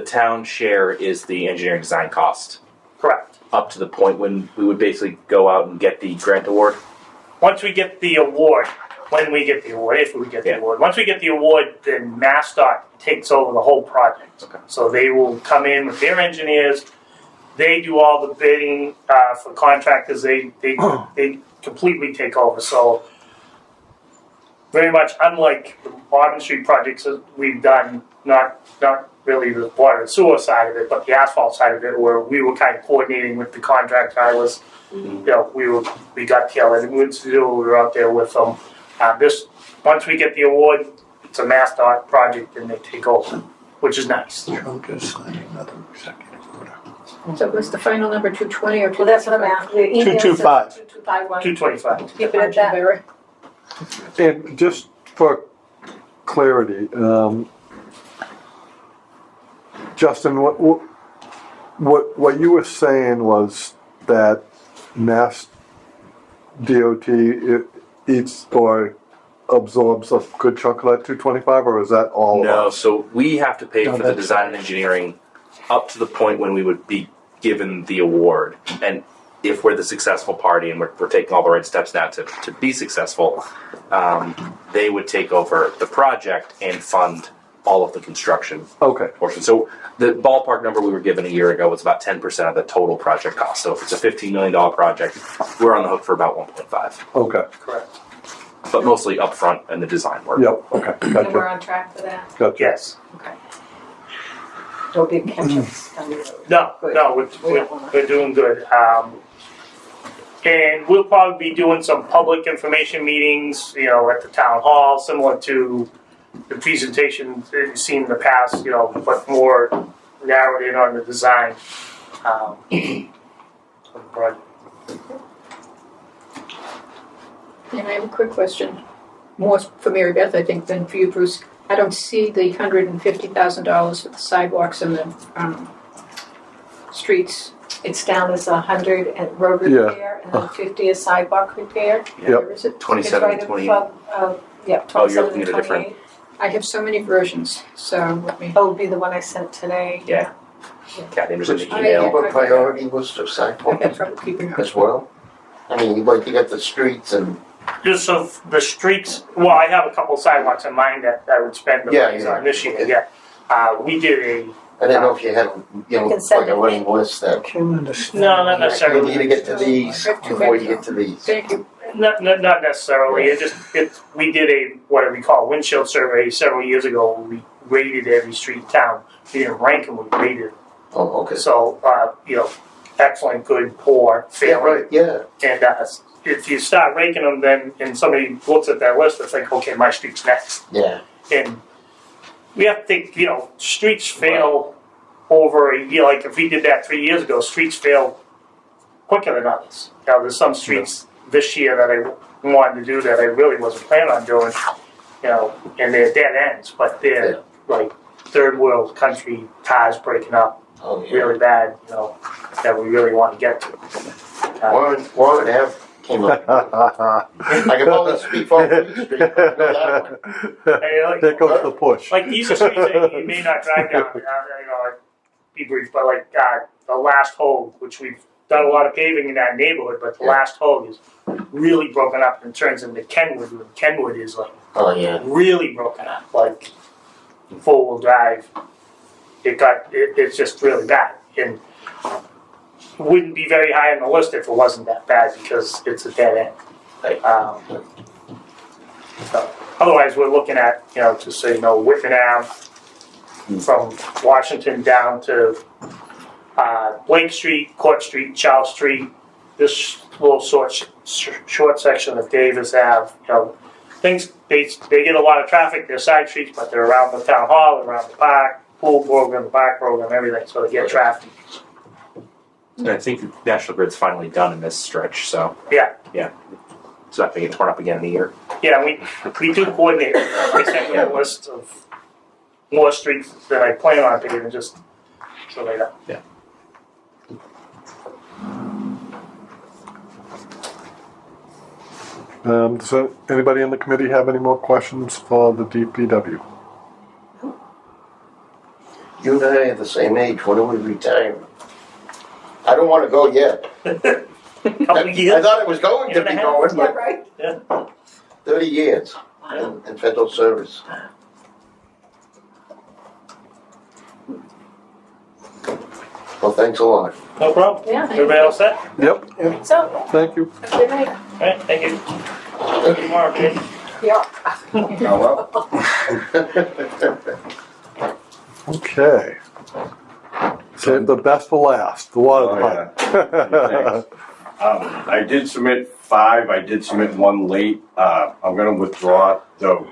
town share is the engineering design cost, Correct. up to the point when we would basically go out and get the grant award. Once we get the award, when we get the award, if we get the Yeah. award. Once we get the award, then MassDOT takes over the whole project. Okay. So they will come in with their engineers. They do all the bidding for contractors. They completely take over. So very much unlike the Auburn Street projects that we've done, not really the water and sewer side of it, but the asphalt side of it, where we were kind of coordinating with the contractor. I was, you know, we got the elements to do. We were out there with them. Once we get the award, it's a MassDOT project, and they take over, which is nice. Trunk is signing another executive order. So was the final number 220 or 225? Well, that's what I'm after. The email says 225. 2251. 225. Keep it at that. Very. And just for clarity, Justin, what you were saying was that Mass DOT eats or absorbs a good chunk of that 225, or is that all? No, so we have to pay No, for the that's- design and engineering up to the point when we would be given the award. And if we're the successful party and we're taking all the right steps now to be successful, they would take over the project and fund all of the construction Okay. portion. So the ballpark number we were given a year ago was about 10% of the total project cost. So if it's a $15 million project, we're on the hook for about 1.5, Okay. Correct. but mostly upfront and the design work. Yep. Okay. And we're Gotcha. on track for that. Gotcha. Yes. Okay. No big catch-ups down the road. No, Good. no, We don't wanna- we're doing good. And we'll probably be doing some public information meetings, you know, at the town hall, similar to the presentations that you've seen in the past, you know, but more narrowed in on the design. Of the project. And I have a quick question, more for Mary Beth, I think, than for you, Bruce. I don't see the $150,000 for the sidewalks and the streets. It's down as 100 and road Yeah. repair, and then 50 is sidewalk repair. Yep. Where is it? 27 It's and right 28. above, yeah, Oh, you're 27 looking and at a different- 28. I have so many versions, so let me. Oh, would be the one I sent today. Yeah. Kathy, there's an Oh, email. yeah. What priority was the I've sidewalk had trouble keeping up. as well? I mean, like you got the streets and, Just so the streets, well, I have a couple sidewalks in mind that I would spend the Yeah, money yeah. on this year, yeah. We did a, I didn't know if you had, you know, You can send like a it. running list that Can't understand. no, not you necessarily. need to get to these before you get to these. Thank you. Not necessarily. We did a what we call windshield survey several years ago. Where we rated every street in town. We didn't rank them. We rated. Oh, okay. So you know, excellent, good, poor, Yeah, failing. right, yeah. And if you start ranking them, then and somebody looks at that list, they think, okay, my street's next. Yeah. And we have to think, you know, streets fail over a year. Like if we did that 3 years ago, streets fail quicker than others. Now there's some streets this year that I wanted to do that I really wasn't planning on doing, you know, and they're dead ends, but they're like third world country, tires breaking up Oh, yeah. really bad, you know, that we really want to get to. Warren Ave came up. I can probably speak for Free Street. I know that one. There goes the push. Like these are streets that you may not drive down, you know, I'd be brief, but like the last Hogue, which we've done a lot of paving in that neighborhood, but the last Hogue is really broken up and turns into Kenwood, and Kenwood is like Oh, yeah. really broken up, like four-wheel drive. It's just really bad, and wouldn't be very high on the list if it wasn't that bad because it's a dead end. So otherwise, we're looking at, you know, just so you know, Whitman Ave from Washington down to Blake Street, Court Street, Charles Street. This little short section of Davis Ave. You know, things they get a lot of traffic. They're side streets, but they're around the town hall, around the park, pool program, the park program, everything. So they get traffic. And I think National Grid's finally done in this stretch, so Yeah. it's not going to get torn up again in a year. Yeah, we do coordinate. I sent you a list of more streets that I plan on paving, just so they know. Does anybody in the committee have any more questions for the DPW? You and I are the same age. When do we retire? I don't want to go yet. Couple of I years. thought it was going to be going, Yeah, but right? 30 years in federal service. Well, thanks a lot. No problem. Yeah, thank Everybody else set? Yep, So, thank you. have a good night. All right, thank you. Tomorrow, kid. Yeah. Oh, well. Okay. Save the best for last, the water Oh, yeah. department. I did submit 5, I did submit 1 late. I'm gonna withdraw the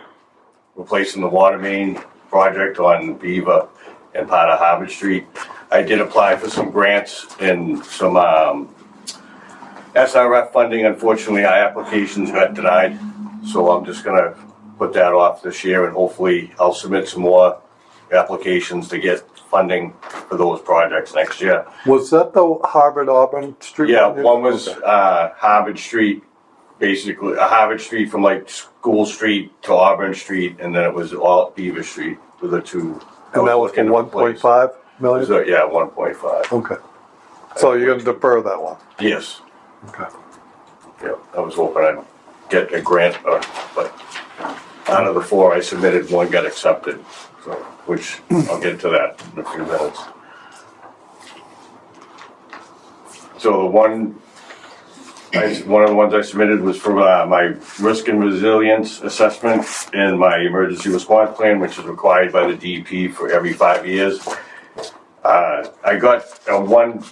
replacing the water main project on Beaver and part of Harvard Street. I did apply for some grants and some SRF funding. Unfortunately, our applications got denied, so I'm just gonna put that off this year, and hopefully I'll submit some more applications to get funding for those projects next year. Was that the Harvard Auburn Street? Yeah, one? one was Harvard Street, basically Harvard Street from like School Street to Auburn Street, and then it was all Beaver Street were the two. And that was for 1.5 million? So, yeah, 1.5. Okay. So you're gonna defer that one? Yes. Okay. Yeah, I was hoping I'd get a grant, but out of the 4 I submitted, 1 got accepted. So, which I'll get to that in a few minutes. So the one of the ones I submitted was for my risk and resilience assessment and my emergency response plan, which is required by the DEP for every 5 years. I got one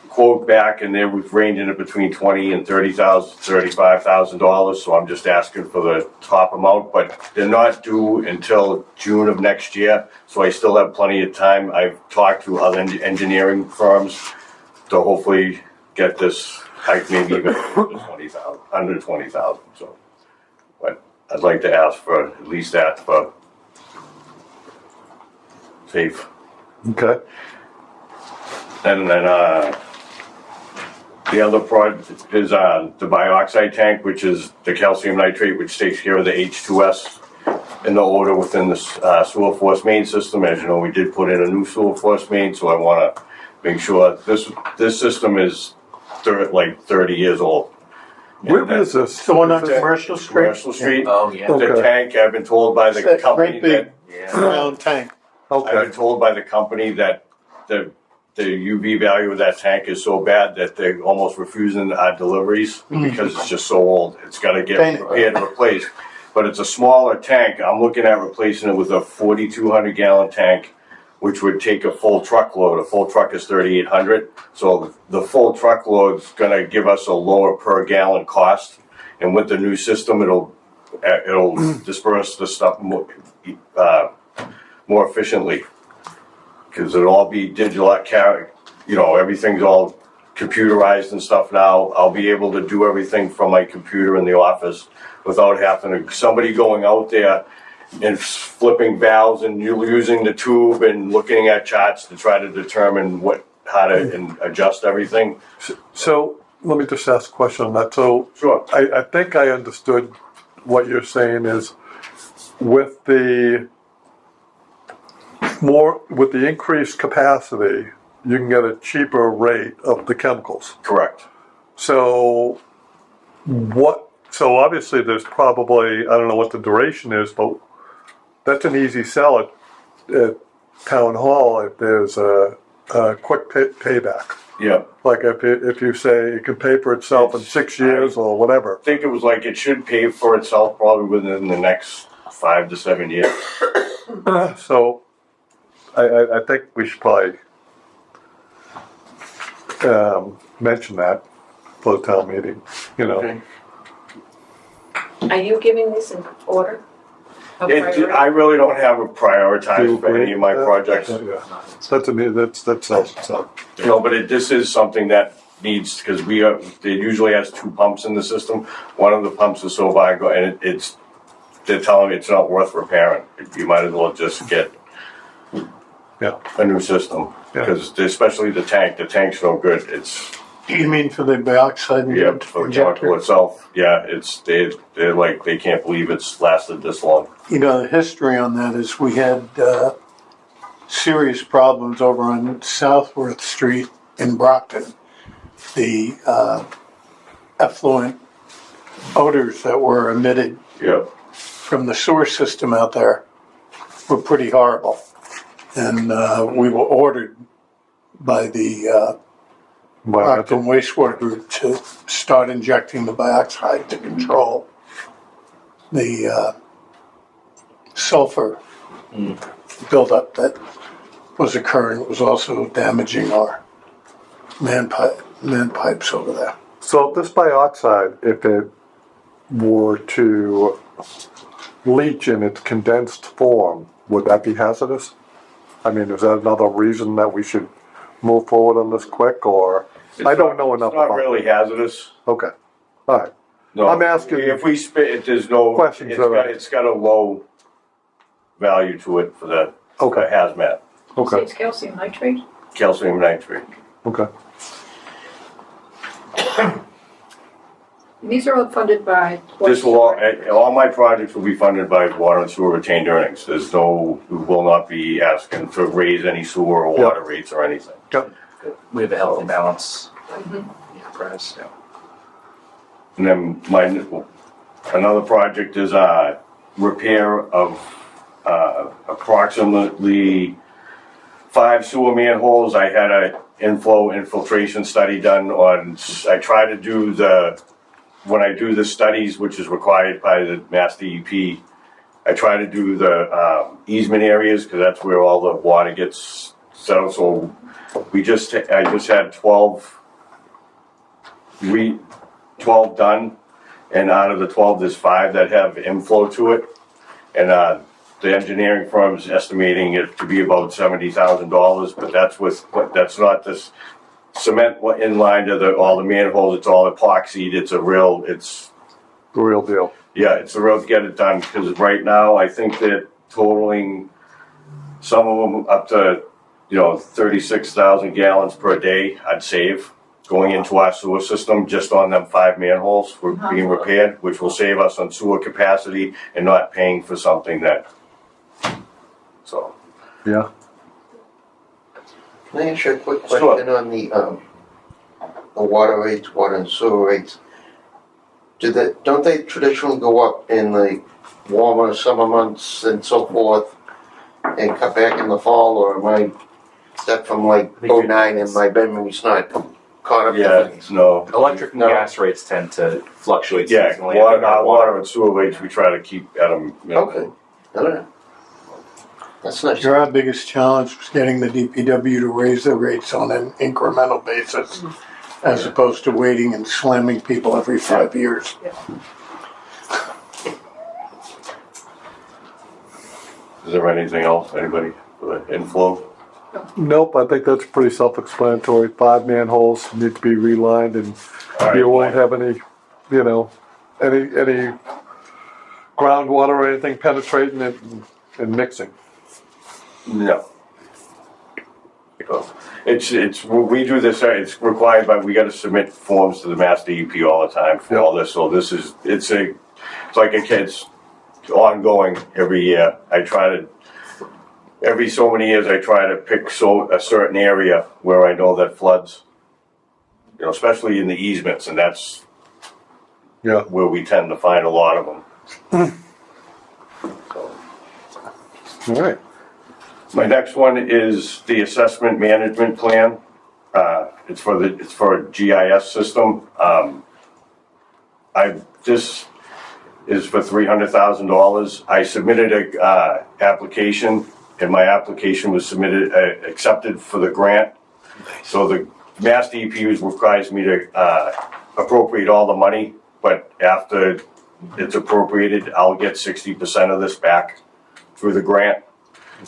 quote back, and they was ranging it between $20,000 and $35,000. So I'm just asking for the top amount, but they're not due until June of next year. So I still have plenty of time. I've talked to other engineering firms to hopefully get this, maybe even under 20,000. So, but I'd like to ask for at least that for safe. Okay. And then the other project is the bioxide tank, which is the calcium nitrate, which takes care of the H2S in the odor within the sewer force main system. As you know, we did put in a new sewer force main, so I want to make sure this system is 30 years old. Where is this? The one on Commercial Street? Commercial Street. Oh, yeah. Okay. The tank, I've been told by the That company great big Yeah. round tank. I've Okay. been told by the company that the UV value of that tank is so bad that they're almost refusing our deliveries because it's just so old. It's got to get repaired and replaced. But it's a smaller tank. I'm looking at replacing it with a 4,200 gallon tank, which would take a full truckload. A full truck is 3,800. So the full truckload's going to give us a lower per gallon cost. And with the new system, it'll disperse the stuff more efficiently. Because it'll all be digital, everything's all computerized and stuff now. I'll be able to do everything from my computer in the office without having somebody going out there and flipping valves and using the tube and looking at charts to try to determine how to adjust everything. So let me just ask a question on that. So Sure. I think I understood what you're saying is with the increased capacity, you can get a cheaper rate of the chemicals. Correct. So obviously there's probably, I don't know what the duration is, but that's an easy sell at town hall if there's a quick payback. Yeah. Like if you say it can pay for itself in 6 years or whatever. I think it was like it should pay for itself probably within the next 5 to 7 years. So I think we should probably mention that for the town meeting, Okay. Are you giving this in order? of priority? I really don't have a prioritized for any of my projects. Yeah. That sells itself. But this is something that needs, because it usually has 2 pumps in the system. One of the pumps is so vital, and they're telling me it's not worth repairing. You might as well just get a new system, because especially the tank's no good. You mean for the dioxide For the chemical itself, they're like, they can't believe it's lasted this long. The history on that is we had serious problems over on Southworth Street in Brockton. The effluent odors that were emitted Yeah. from the sewer system out there were pretty horrible. And we were ordered by the Brockton Wastewater Group to start injecting the dioxide to control the sulfur buildup that was occurring. It was also damaging our man pipes over there. So this dioxide, if it were to leach in its condensed form, would that be hazardous? I mean, is that another reason that we should move forward on this quick, or? I don't know enough It's not about really hazardous. Okay, all right. No. I'm asking If we spit, there's no, questions that are- it's got a low value to it for the for hazmat. Say Okay, it's calcium nitrate? Calcium nitrate. okay. These are all funded by. This will all my projects will be funded by water and sewer retained earnings. There's no, we will not be asking to raise any sewer or water rates or anything. Yep. We have a healthy balance. Price, yeah. And then another project is repair of approximately 5 sewer manholes. I had a infiltration study done on, I try to do when I do the studies, which is required by the Mass DEP, I try to do the easement areas, because that's where all the water gets settled. So I just had 12 done, and out of the 12, there's 5 that have inflow to it. And the engineering firm is estimating it to be about $70,000, but that's not this cement in line to all the manholes. It's all epoxied. It's the real deal. Yeah, it's the real get it done, because right now I think that totaling some of them up to 36,000 gallons per day I'd save going into our sewer system just on them 5 manholes for being repaired, which will save us on sewer capacity and not paying for something that. So. Yeah. Can I ask you a quick question on the water rates, water and sewer rates? Don't they traditionally go up in the warmer summer months and so forth, and cut back in the fall, or am that from like 09 and my memory's not caught up? Yeah, no. Electric and gas rates tend to fluctuate Yeah, seasonally. water and sewer rates, we try to keep at them. Okay, all right. That's nice. Our biggest challenge was getting the DPW to raise their rates on an incremental basis, as opposed to waiting and slamming people every 5 years. Is there anything else, anybody, for the inflow? Nope, I think that's pretty self-explanatory. 5 manholes need to be relined, and you won't have any, any groundwater or anything penetrating it and mixing. No. We do this, it's required by, we gotta submit forms to the Mass DEP all the time for all this, so it's like a kid's ongoing every year. Every so many years I try to pick a certain area where I know that floods, especially in the easements, and that's where we tend to find a lot of them. All right. My next one is the assessment management plan. It's for a GIS system. This is for $300,000. I submitted a application, and my application was accepted for the grant. So the Mass DEP requires me to appropriate all the money, but after it's appropriated, I'll get 60% of this back through the grant.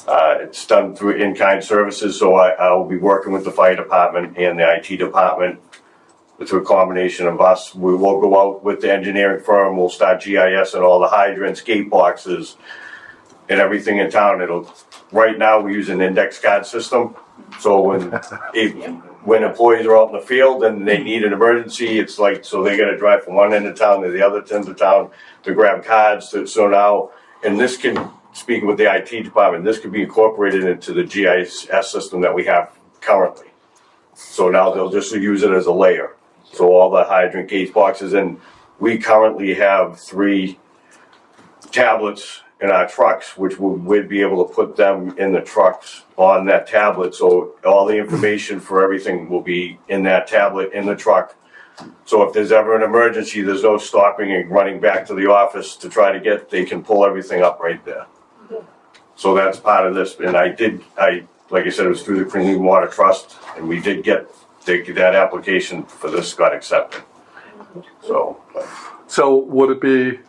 It's done through in-kind services, so I'll be working with the fire department and the IT department. Through a combination of us, we will go out with the engineering firm, we'll start GIS and all the hydrants, gate boxes, and everything in town. Right now, we use an index card system, so when employees are out in the field and they need an emergency, it's like, so they gotta drive from one end of town to the other end of town to grab cards, so now, and this can, speaking with the IT department, this could be incorporated into the GIS system that we have currently. So now they'll just use it as a layer. So all the hydrant gate boxes, and we currently have 3 tablets in our trucks, which we'd be able to put them in the trucks on that tablet, so all the information for everything will be in that tablet in the truck. So if there's ever an emergency, there's no stopping and running back to the office to try to they can pull everything up right there. So that's part of this, and like I said, it was through the Clean Water Trust, and we did get, that application for this got accepted. So would it be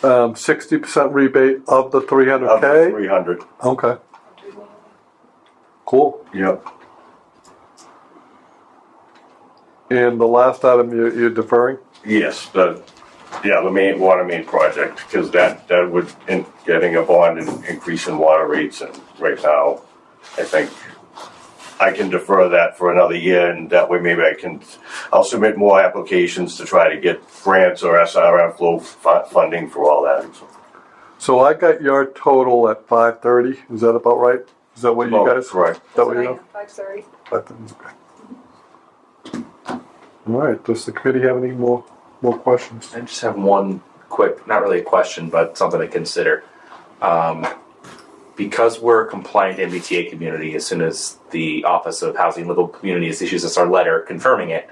60% rebate of the of the 300K? 300, Okay. Cool. yep. And the last item you're deferring? Yes, the main water main project, because that would, in getting a bond and increase in water rates, and right now, I think I can defer that for another year, and that way maybe I'll submit more applications to try to get grants or SRF flow funding for all that. So I got your total at 530. Is that about right? Is that what you guys? Correct. Is that what you know? 5:30. 530, okay. All right. Does the committee have any more questions? I just have one quick, not really a question, but something to consider. Because we're a compliant MBTA community, as soon as the Office of Housing and Livable Communities issues us our letter confirming it,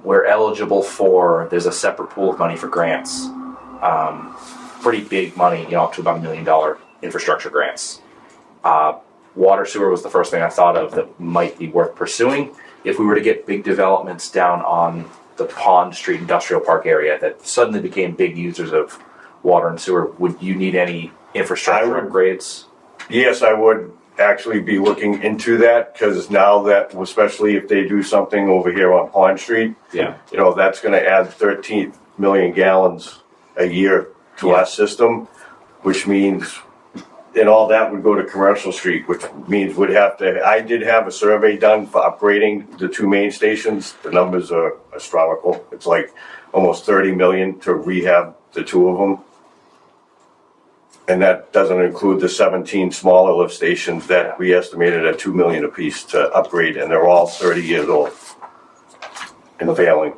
we're eligible for, there's a separate pool of money for grants. Pretty big money, up to about $1 million infrastructure grants. Water sewer was the first thing I thought of that might be worth pursuing. If we were to get big developments down on the Pond Street Industrial Park area that suddenly became big users of water and sewer, would you need any infrastructure upgrades? Yes, I would actually be looking into that, because now that, especially if they do something over here on Pond Street, Yeah. That's gonna add 13 million gallons a year to our system, which means, and all that would go to Commercial Street, which means I did have a survey done for upgrading the 2 main stations. The numbers are astronomical. It's like almost 30 million to rehab the 2 of them. And that doesn't include the 17 smaller lift stations that we estimated at $2 million apiece to upgrade, and they're all 30 years old and failing.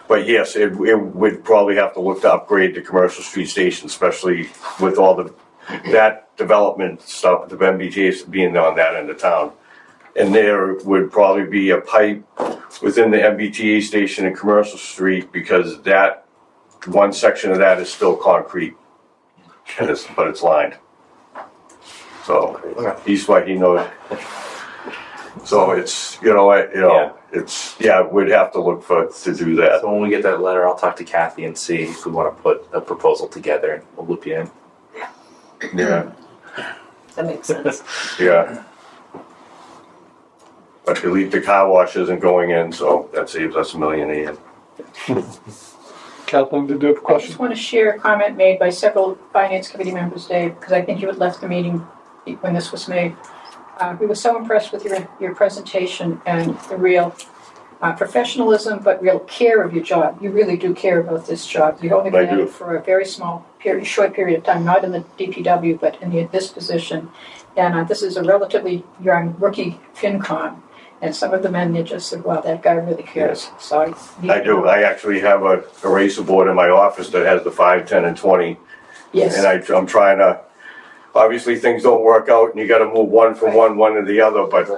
But yes, it would probably have to look to upgrade the Commercial Street station, especially with all that development stuff, the MBTA's being on that end of town. And there would probably be a pipe within the MBTA station in Commercial Street, because that one section of that is still concrete. But it's lined. So he's why he knows. So it's we'd have to look to do that. So when we get that letter, I'll talk to Kathy and see if we want to put a proposal together, and we'll loop you in. Yeah, That makes sense. yeah. But at least the car wash isn't going in, so that saves us $1 million a year. Kathleen, did you have a I question? just want to share a comment made by several Finance Committee members, Dave, because I think you had left the meeting when this was made. We were so impressed with your presentation and the real professionalism, but real care of your job. You really do care about this job. You've only been at it for a very short period of time, not in the DPW, but in this position. And this is a relatively young rookie FinCom. And some of the men, they just said, wow, that guy really cares. Yes. So I do. I actually have a eraser board in my office that has the 5, 10, and 20. Yes. And I'm trying to, obviously things don't work out and you gotta move one from one to the other, but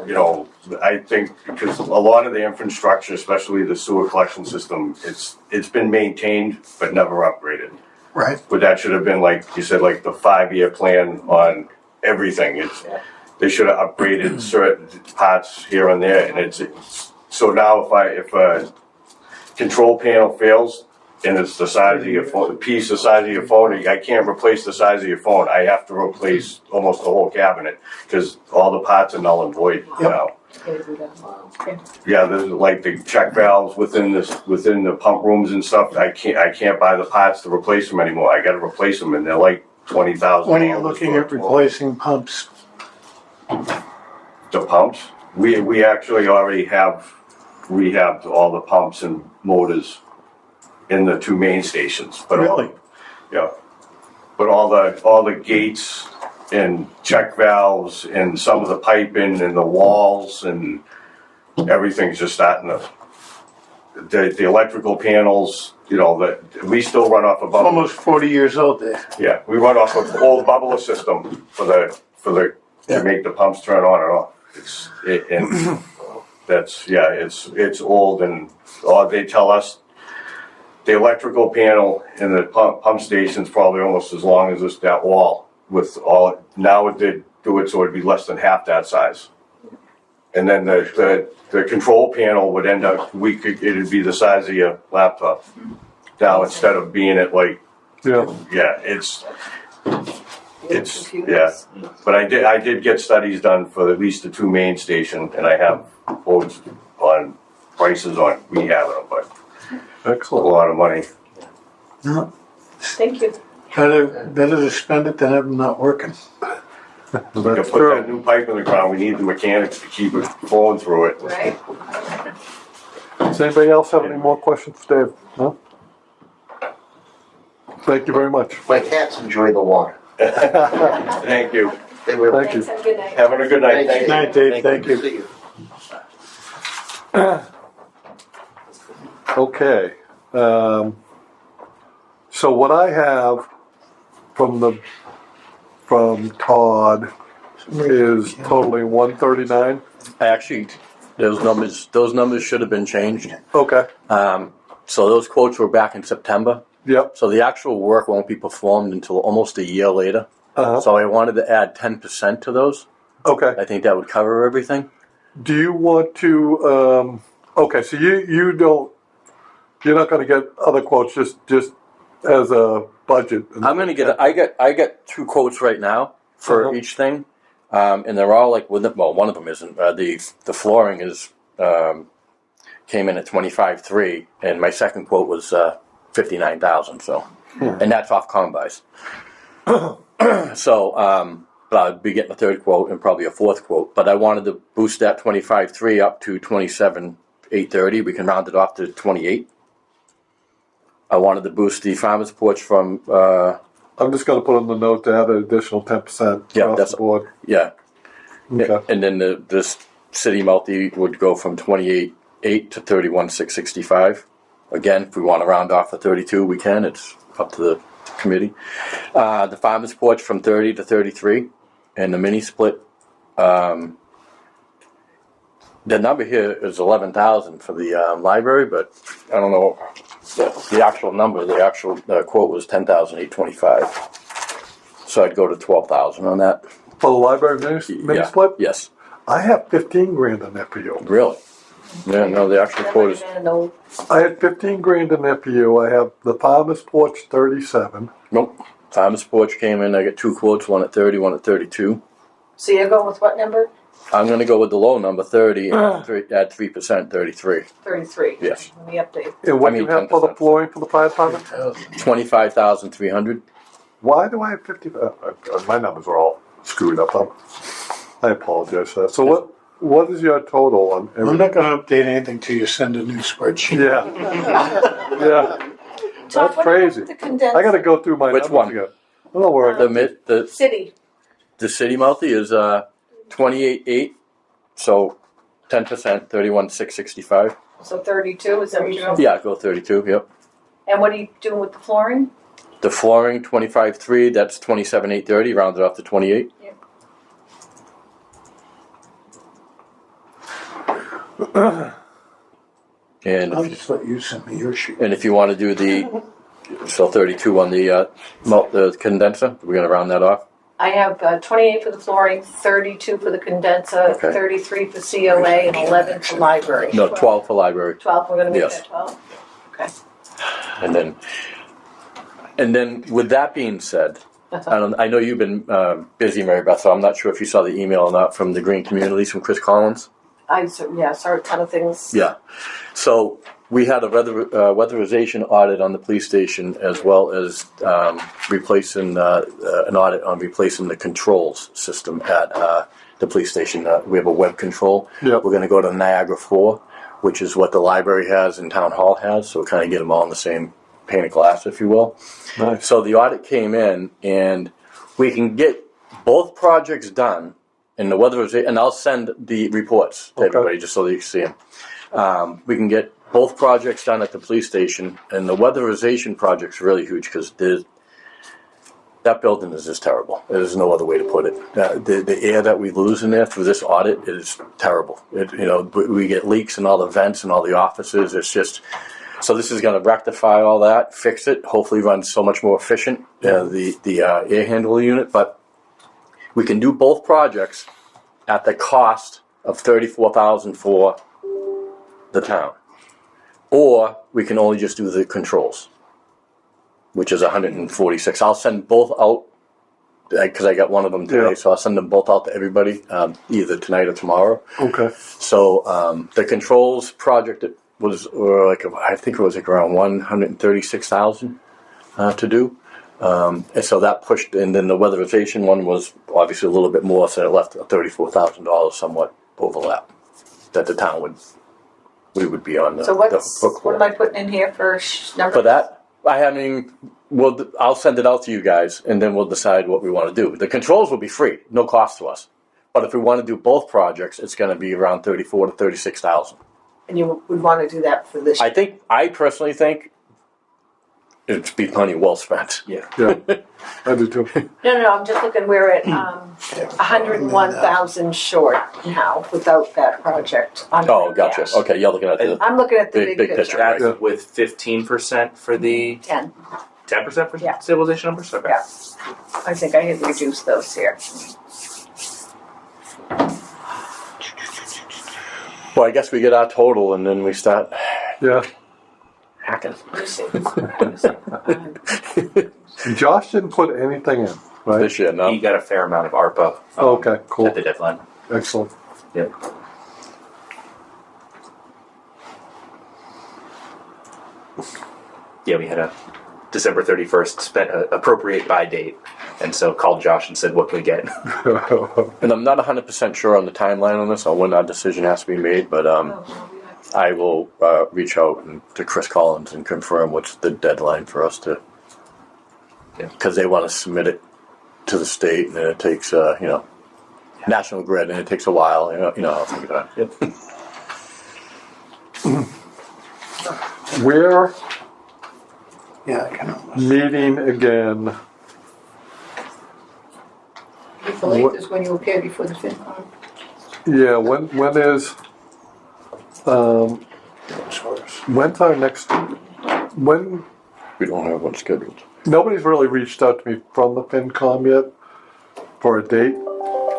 I think because a lot of the infrastructure, especially the sewer collection system, it's been maintained but never upgraded. Right. But that should have been, like you said, like the 5-year plan on everything. They should have upgraded certain parts here and there, and it's so now if a control panel fails and it's the size of your phone, the piece the size of your phone, I can't replace the size of your phone. I have to replace almost the whole cabinet because all the parts are null and void now. Yeah, there's like the check valves within the pump rooms and stuff. I can't buy the parts to replace them anymore. I got to replace them, and they're like $20,000. When are you looking at replacing pumps? The pumps? We actually already have rehabbed all the pumps and motors in the 2 main stations. But Really? Yeah. But all the gates and check valves and some of the piping and the walls and everything's just starting to. The electrical panels that we still run off a bubble. Almost 40 years old there. Yeah, we run off an old bubbler system to make the pumps turn on and off. It's old, and they tell us the electrical panel in the pump station's probably almost as long as that wall. Now they do it so it'd be less than half that size. And then the control panel would end up, it'd be the size of your laptop. Now, instead of being at but I did get studies done for at least the two main stations, and I have quotes on prices on rehabbing them, but it's a Excellent. lot of money. No, Thank you. better to spend it than have them not working. To That's put that true. new pipe in the ground, we need the mechanics to keep it flowing through it. Right? Does anybody else have any more questions for Dave? No? Thank you very much. My cats enjoy the water. Thank you. They will. Thank you. Thanks, have a good night. Having a good night. Thank you. Night, Dave, thank you. See you. Okay. So what I have from Todd is totaling 139. Actually, those numbers should have been changed. Okay. So those quotes were back in September. Yep. So the actual work won't be performed until almost a year later. Uh-huh. So I wanted to add 10% to those. Okay. I think that would cover everything. Do you want to? Okay. So you're not going to get other quotes just as a budget. I'm gonna get. I get 2 quotes right now for Uh-huh. each thing, and they're all like within. Well, one of them isn't. The flooring is came in at 25,300, and my second quote was 59,000. So, and that's off combis. So, but I'd be getting a third quote and probably a fourth quote. But I wanted to boost that 25,300 up to 27,830. We can round it off to 28. I wanted to boost the farmer's porch from, I'm just going to put in the note to add an additional 10% Yeah, across that's- the board. yeah. Okay. And then this city multi would go from 28,800 to 31,665. Again, if we want to round off to 32, we can. It's up to the committee. The farmer's porch from 30 to 33, and the mini split. The number here is 11,000 for the library, but I don't know the actual number. The actual quote was 10,825. So I'd go to 12,000 on that. For the library mini Yeah. split, Yes. I have 15 grand in that for you. Really? Yeah. No, the actual quote is. I had 15 grand in there for you. I have the farmer's porch 37. Nope. Farmer's porch came in. I got 2 quotes, one at 30, one at 32. So you're going with what number? I'm going to go with the low number, 30, and add 3%, 33. 33. Yes. Let me update. And what I do mean, you have for the 10%. flooring for the fire department? 25,300. Why do I have 50? My numbers are all screwed up. I apologize for that. So what is your total on I'm everything? not gonna update anything till you send a new spreadsheet. Yeah. Yeah. That's crazy. The condensed I got to go through my Which numbers one? again. Don't worry. city. The city multi is 28,800, so 10%, 31,665. So 32, is that what you're going? Yeah, go 32. Yep. And what are you doing with the flooring? The flooring 25,300. That's 27,830. Rounded off to 28. And I'll just let you send me your sheet. if you want to do the 32 on the condenser, we're going to round that off. I have 28 for the flooring, 32 for the condenser, Okay. 33 for COA, and 11 for library. No, 12 for library. 12, we're going to make Yes. that 12? Okay. And then with that being said, I know you've been busy, Mary Beth, so I'm not sure if you saw the email or not from the Green Communities from Chris Collins. I saw a ton of things. Yeah. So we had a weatherization audit on the police station, as well as replacing an audit on replacing the controls system at the police station. We have a web control. Yep. We're going to go to Niagara 4, which is what the library has and Town Hall has. So we kind of get them all in the same pane of glass, if you will. Nice. So the audit came in, and we can get both projects done. And the weatherization, and I'll send the reports to Okay. everybody just so that you can see them. We can get both projects done at the police station, and the weatherization project's really huge because that building is just terrible. There's no other way to put it. The air that we lose in there through this audit is terrible. We get leaks in all the vents and all the offices. It's just, so this is going to rectify all that, fix it, hopefully run so much more efficient, the air handling unit. But we can do both projects at the cost of $34,000 for the town. Or we can only just do the controls, which is $146. I'll send both out because I got one of them today, so I'll send them both out to everybody either tonight or tomorrow. Okay. So the controls project I think it was like around $136,000 to do, and so that pushed. And then the weatherization one was obviously a little bit more, so it left $34,000 somewhat overlap that the town we would be on the So the hook what for. am I putting in here for number? For that, I'll send it out to you guys, and then we'll decide what we want to do. The controls will be free, no cost to us. But if we want to do both projects, it's going to be around $34,000 to $36,000. And you would want to do that for this? I personally think it'd be money well spent. Yeah, I do too. No, I'm just looking, we're at 101,000 short now without that project. Oh, gotcha. Yes. Okay, you're looking at the I'm looking at the Big big picture. picture. That's with 15% for the 10, 10% for Yeah. stabilization numbers? Okay. yeah. I think I had reduced those here. Well, I guess we get our total, and then we start Yeah. hacking. Let me see. Josh didn't put anything in, right? This year, no? He got a fair amount of ARPA Okay, cool. at the deadline. Excellent. Yep. Yeah, we had a December 31st appropriate by date, and so called Josh and said, "What can we get?" And I'm not 100% sure on the timeline on this, or when our decision has to be made, but I will reach out to Chris Collins and confirm what's the deadline for us to, because they want to submit it to the state, and then it takes, National Grid, and it takes a while. You know how things are. Yep. We're Yeah, I can almost. meeting again. April 8th is when you appear before the FinCom. Yeah, when is when's our next when We don't have one scheduled. nobody's really reached out to me from the FinCom yet for a date.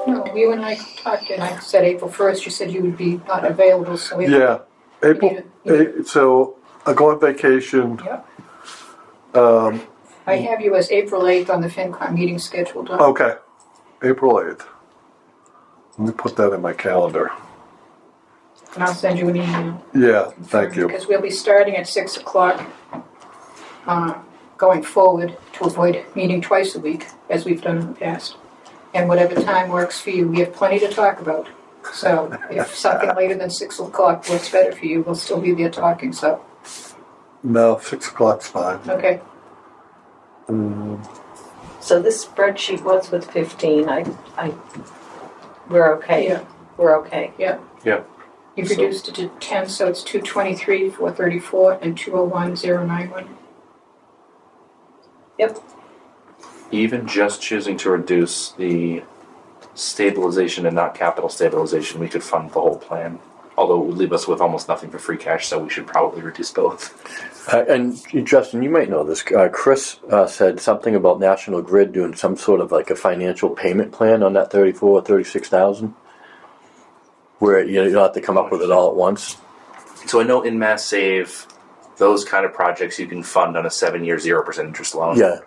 No, you and I talked, and I said April 1st. You said you would be not available, so we. Yeah. April so I go on vacation. Yep. I have you as April 8th on the FinCom meeting scheduled. Okay. April 8th. Let me put that in my calendar. And I'll send you an email. Yeah, thank you. Because we'll be starting at 6 o'clock going forward to avoid meeting twice a week, as we've done in the past. And whatever time works for you, we have plenty to talk about. So if something later than 6 o'clock works better for you, we'll still be there talking, so. No, 6 o'clock's fine. Okay. So this spreadsheet was with 15, we're okay. Yeah. We're okay. Yeah. You've reduced it to 10, so it's 223, 434, and 201, 091. Yep. Even just choosing to reduce the stabilization and not capital stabilization, we could fund the whole plan. Although it would leave us with almost nothing for free cash, so we should probably reduce both. And Justin, you might know this. Chris said something about National Grid doing some sort of like a financial payment plan on that $34,000 or $36,000, where you don't have to come up with it all at once. So I know in Mass Save, those kind of projects you can fund on a 7-year 0% interest loan. Yeah.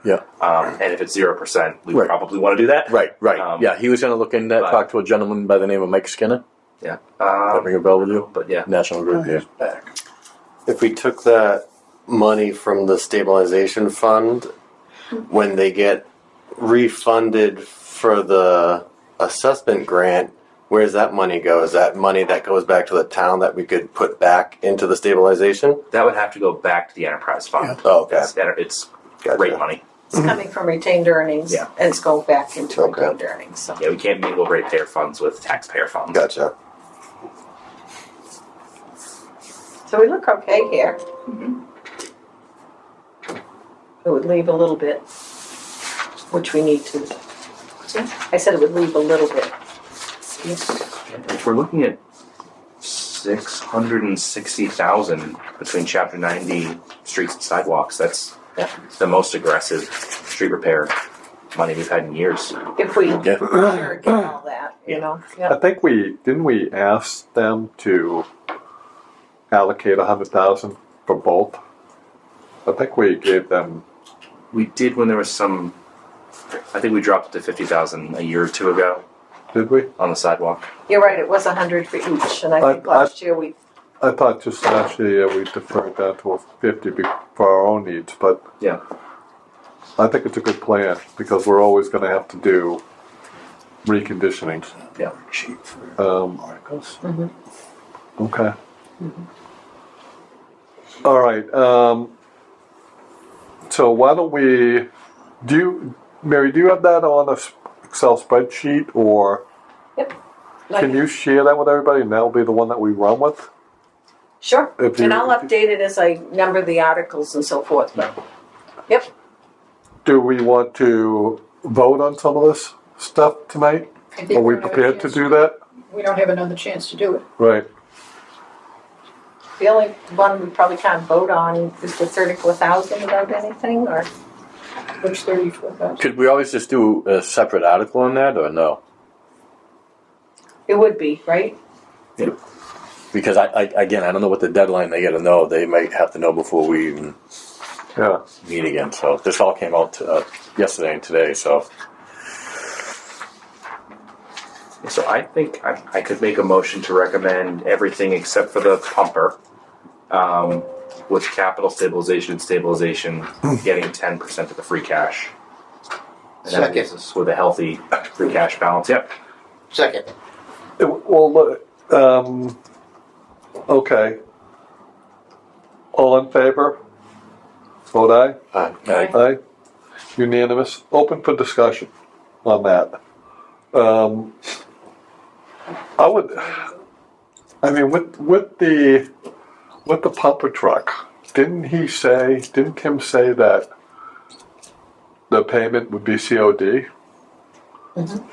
And if it's 0%, we would Right. probably want to do that. Right. Yeah, he was going to look into that. Talk to a gentleman by the name of Mike Skinner. Yeah. That ring a bell with you? But yeah. National Grid. Yeah. Back. If we took that money from the stabilization fund, when they get refunded for the assessment grant, where does that money go? Is that money that goes back to the town that we could put back into the stabilization? That would have to go back to the enterprise fund. Oh, okay. It's Gotcha. rate money. It's coming from retained earnings, Yeah. and it's going back into Okay. retained earnings, so. Yeah, we can't mingle ratepayer funds with taxpayer funds. Gotcha. So we look okay here. It would leave a little bit, which we need to. I said it would leave a little bit. If we're looking at 660,000 between Chapter 90 streets and sidewalks, that's the most aggressive street repair money we've had in years. If we get all that, you know. I think didn't we ask them to allocate 100,000 for both? I think we gave them. We did when there was some. I think we dropped it to 50,000 a year or two ago. Did we? On the sidewalk. You're right. It was 100 for each, and I think last year we. I thought just last year we deferred down to a 50 for our own needs, but yeah, I think it's a good plan because we're always going to have to do reconditioning. Yeah, cheap for articles. Okay. All right. So why don't we Mary? Do you have that on a Excel spreadsheet, or can you share that with everybody, and that'll be the one that we run with? Sure. And I'll update it as I number the articles and so forth. But Do we want to vote on some of this stuff tonight? Are we prepared to do that? We don't have another chance to do it. Right. the only one we probably can't vote on is the 34,000 without anything, or which 34,000? Could we always just do a separate article on that, or no? it would be, right? Because I don't know what the deadline they got to know. They might have to know before we even meet again. So this all came out yesterday and today. So I think I could make a motion to recommend everything except for the pumper, with capital stabilization and stabilization getting 10% of the free cash. And that leaves us with a healthy free cash balance. Yep. Second. Well, look, okay. All in favor? Vote aye. Aye. Aye. Unanimous. Open for discussion on that. With the pumper truck, didn't Tim say that the payment would be COD?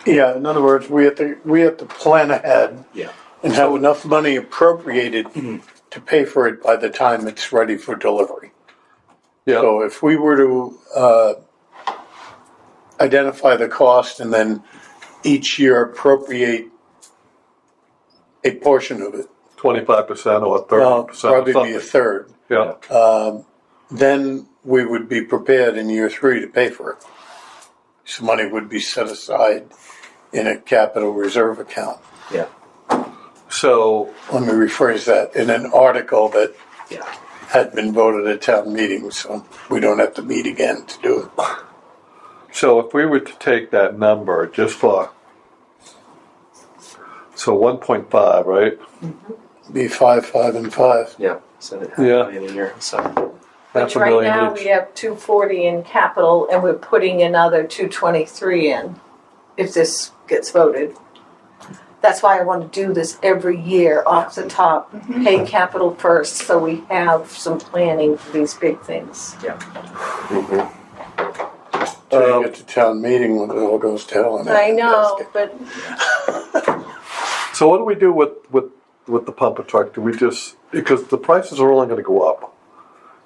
Yeah, in other words, we have to plan ahead and have enough money appropriated to pay for it by the time it's ready for delivery. Yeah. So if we were to identify the cost and then each year appropriate a portion of it, 25% or 30%. probably be a third. Yeah. Then we would be prepared in year 3 to pay for it. So money would be set aside in a capital reserve account. Yeah. So let me rephrase that, in an article that had been voted at town meeting, so we don't have to meet again to do it. So if we were to take that number just for 1.5, right? Be 5, and 5. Yeah. So it in a year. So. Which right now we have 240 in capital, and we're putting another 223 in if this gets voted. That's why I want to do this every year off the top. Pay capital first, so we have some planning for these big things. Yeah. So you get to town meeting when it all goes to hell. I know, but So what do we do with the pumper truck? Do we just, because the prices are only going to go up?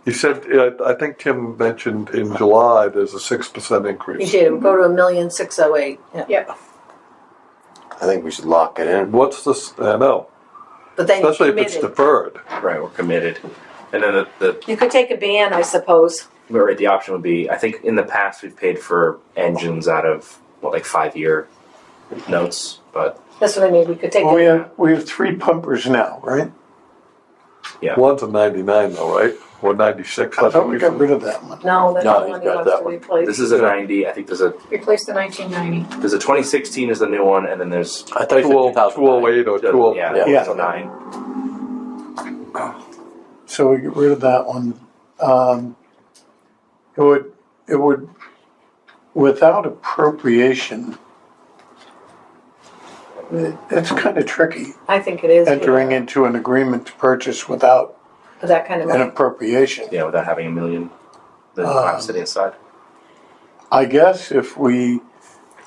He said, I think Tim mentioned in July there's a 6% you increase. did. Go to $1,608,000. Yeah. I think we should lock it in. What's this? I know. But then Especially you're if it's committed. deferred. Right, we're committed. And then You could take a ban, I suppose. the option would be, I think in the past we've paid for engines out of, 5-year notes, but... That's what I mean. We could take We have 3 pumpers now, right? Yeah. One's a 99 though, right? Or 96. I thought we got rid of that one. No, that's No, the he's one he got wants that to one. replace. This is a 90. I think there's a Replace the 1990. 2016 is the new one, and then there's... I thought you said 208 or 208. Yeah, Yeah. 9. So we get rid of that one. It would, without appropriation, it's kind of tricky I think it is. entering into an agreement to purchase without that kind of an money. appropriation. Yeah, without having $1 million sitting aside. I guess if we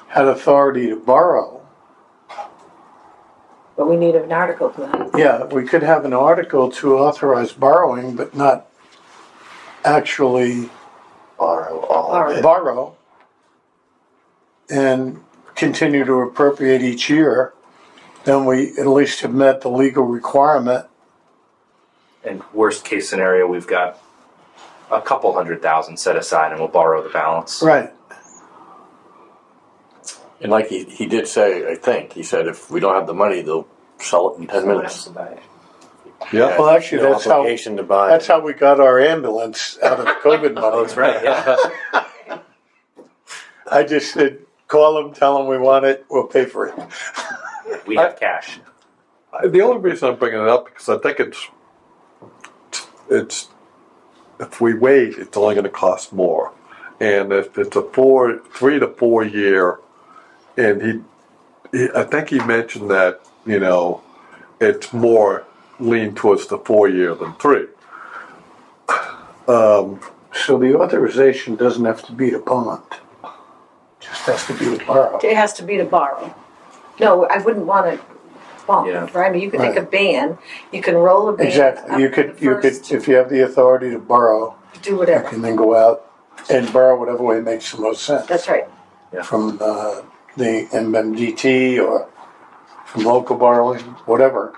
had authority to borrow, But we need an article for that. yeah, we could have an article to authorize borrowing, but not actually Borrow all Borrow. of it. borrow and continue to appropriate each year. Then we at least have met the legal requirement. And worst case scenario, we've got a couple $100,000 set aside, and we'll borrow the balance. Right. And like he did say, I think, he said if we don't have the money, they'll sell it in 10 Someone minutes. else will buy it. Yeah. Well, actually, No that's how obligation to buy. that's how we got our ambulance out of COVID money. Oh, that's right, yeah. I just said, call them, tell them we want it, we'll pay for it. We have cash. The only reason I'm bringing it up because I think it's if we wait, it's only going to cost more, and if it's a 3 to 4 year, and I think he mentioned that it's more lean towards the 4 year than 3. So the authorization doesn't have to be to bond. Just has to be to borrow. It has to be to borrow. No, I wouldn't want it bond, Yeah. right? I mean, you could take a Right. ban, you can roll a ban. Exactly. up You to could, the you could, first, if you have the authority to borrow, do you whatever. can then go out and borrow whatever way makes the most sense. That's right. From the MMDT or from local borrowing, whatever.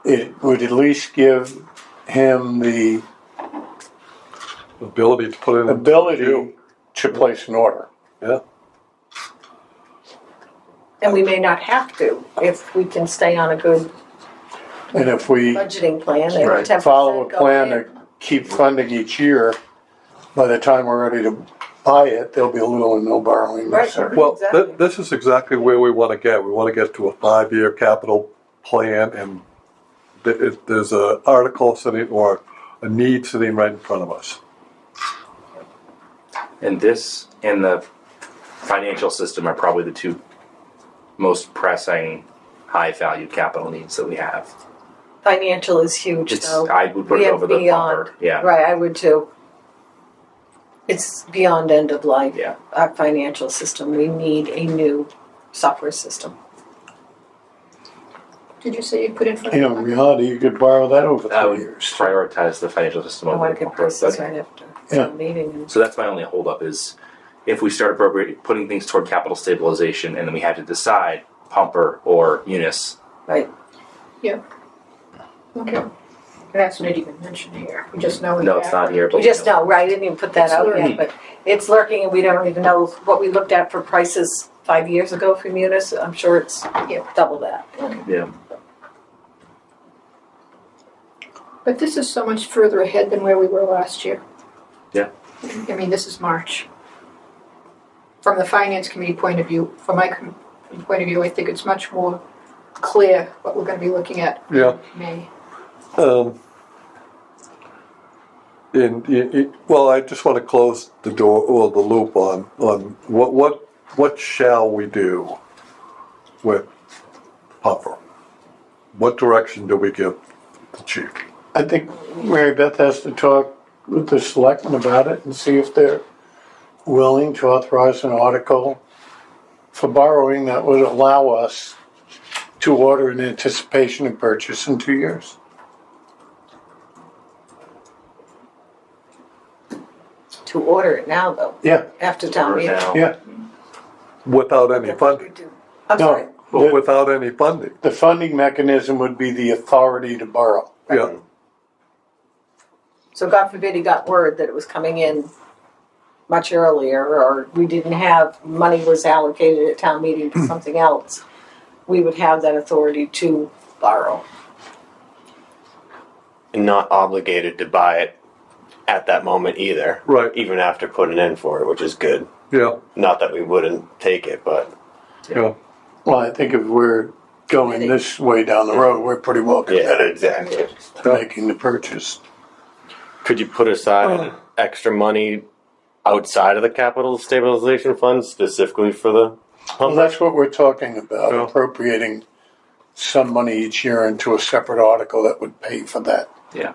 It would at least give him the ability to put in ability to place an order. Yeah. And we may not have to if we can stay on a good And if we budgeting plan and Right. 10% follow a go plan in. to keep funding each year, by the time we're ready to buy it, there'll be a little or no borrowing Right. necessary. Well, Exactly. this is exactly where we want to get. We want to get to a 5-year capital plan, and there's an article sitting or a need sitting right in front of us. And this and the financial system are probably the two most pressing, high-value capital needs that we have. Financial is huge It's, though. I would put We it have over the beyond. bumper. Yeah. Right, I would too. It's beyond end of life. Yeah. Our financial system, we need a new software system. Did you say you put in for? In reality, you could borrow that over I 3 would years. prioritize the financial system I over want the to get bumper. prices right after Yeah. town meeting. And So that's my only holdup is if we start appropriating, putting things toward capital stabilization, and then we have to decide pumper or Eunice. right. Okay. That's not even mentioned here. We just know. No, it's not here, but We just know, right? I didn't even put that It's out lurking. yet, but it's lurking and we don't even know what we looked at for prices 5 years ago for Munis. I'm sure it's double that. Yeah. But this is so much further ahead than where we were last year. Yeah. I mean, this is March. From the finance committee point of view, from my point of view, I think it's much more clear what we're going to be looking at Yeah. in May. Well, I just want to close the door or the loop on what shall we do with Puffer? What direction do we give the chief? I think Mary Beth has to talk with the selectmen about it and see if they're willing to authorize an article for borrowing that would allow us to order in anticipation of purchase in 2 years. To order it now though, Yeah, after town Order meeting. now. yeah. Without any funding. I'm No. sorry. But without any funding. The funding mechanism would be the authority to borrow. Yeah. So God forbid he got word that it was coming in much earlier, or we didn't have, money was allocated at town meeting to something else. We would have that authority to borrow. And not obligated to buy it at that moment either. Right. Even after putting in for it, which is good. Yeah. Not that we wouldn't take it, but Yeah. Well, I think if we're going this way down the road, we're pretty well yeah, committed exactly. to making the purchase. Could you put aside extra money outside of the capital stabilization fund specifically for the Well, pumper? that's what we're talking about, Yeah. appropriating some money each year into a separate article that would pay for that. Yeah.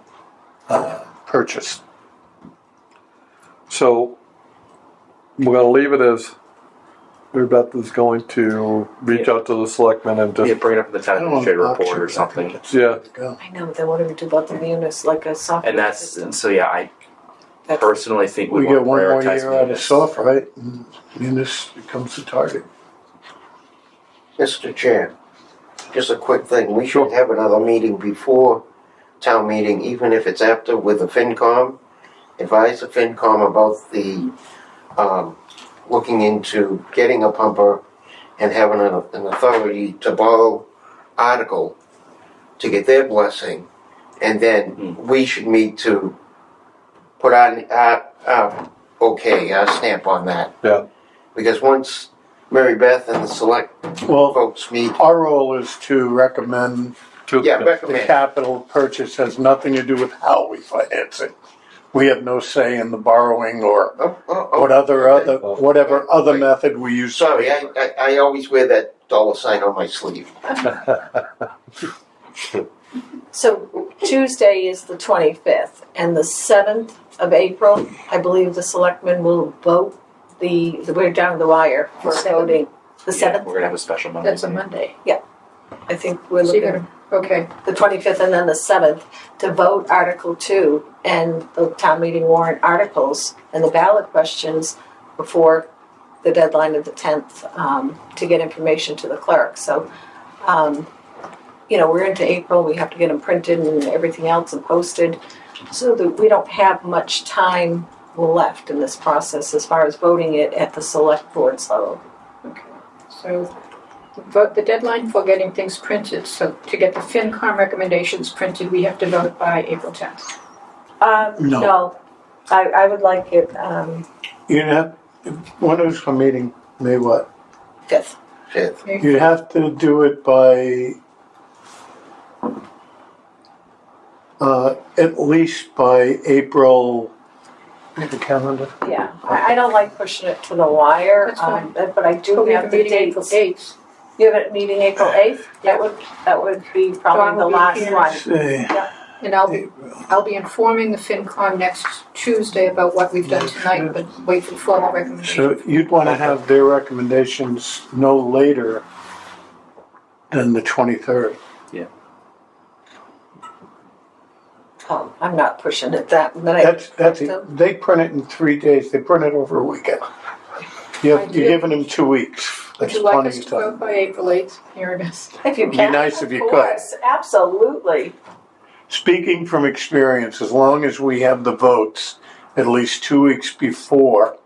purchase. So we're gonna leave it as Mary Beth is going to reach out to the selectmen and Yeah, just, bring it up in the town I don't want administrator report options. or I something. think it's Yeah. good to go. I know, but then what do we do about the munis, like a software And that's, system? so yeah, I That's- personally think We we get want to one more prioritize year out of munis. soft, right? And Munis becomes the target. Mr. Chair, just a quick thing. We should have another meeting before town meeting, even if it's after with the FinCom. Advise the FinCom about the, looking into getting a pumper and having an authority to borrow article to get their blessing. And then we should meet to put on our stamp on that. yeah, Because once Mary Beth and the select Well, folks meet, our role is to recommend yeah, the recommend. capital purchase has nothing to do with how we finance it. We have no say in the borrowing or whatever other method we use. to Sorry, pay for it. I always wear that $ on my sleeve. So Tuesday is the 25th, and the 7th of April, I believe the selectmen will vote we're down the wire for voting. The Yeah, 7th, we're gonna have a special Monday. That's a Monday. I think we're So you're looking, gonna, okay, the 25th and then the 7th, to vote Article 2 and the town meeting warrant articles and the ballot questions before the deadline of the 10th, to get information to the clerk. So, we're into April, we have to get them printed and everything else and posted, so that we don't have much time left in this process as far as voting it at the select board's level. okay. So the deadline for getting things printed, so to get the FinCom recommendations printed, we have to vote by April 10th. No. No, I would like it, You'd have, when is the meeting, May what? 5th. Fifth. You'd have to do it by, at least by April, the calendar? Yeah, I don't like pushing it to the wire, That's fine. but I do So we have have a the meeting April dates. 8th. You have a meeting April 8th? That would be Dawn probably will the be last here. one. Say, And I'll be informing the FinCom next Tuesday about what we've done tonight, but wait for formal recommendation. So you'd want to have their recommendations no later than the 23rd. Oh, I'm not pushing it that. They print it in 3 days. They print it over a weekend. You're giving them 2 weeks. Would That's you like plenty us of to time. vote by April 8th? Here it is. If you It'd be can, nice if you of could. course, absolutely. Speaking from experience, as long as we have the votes at least 2 weeks before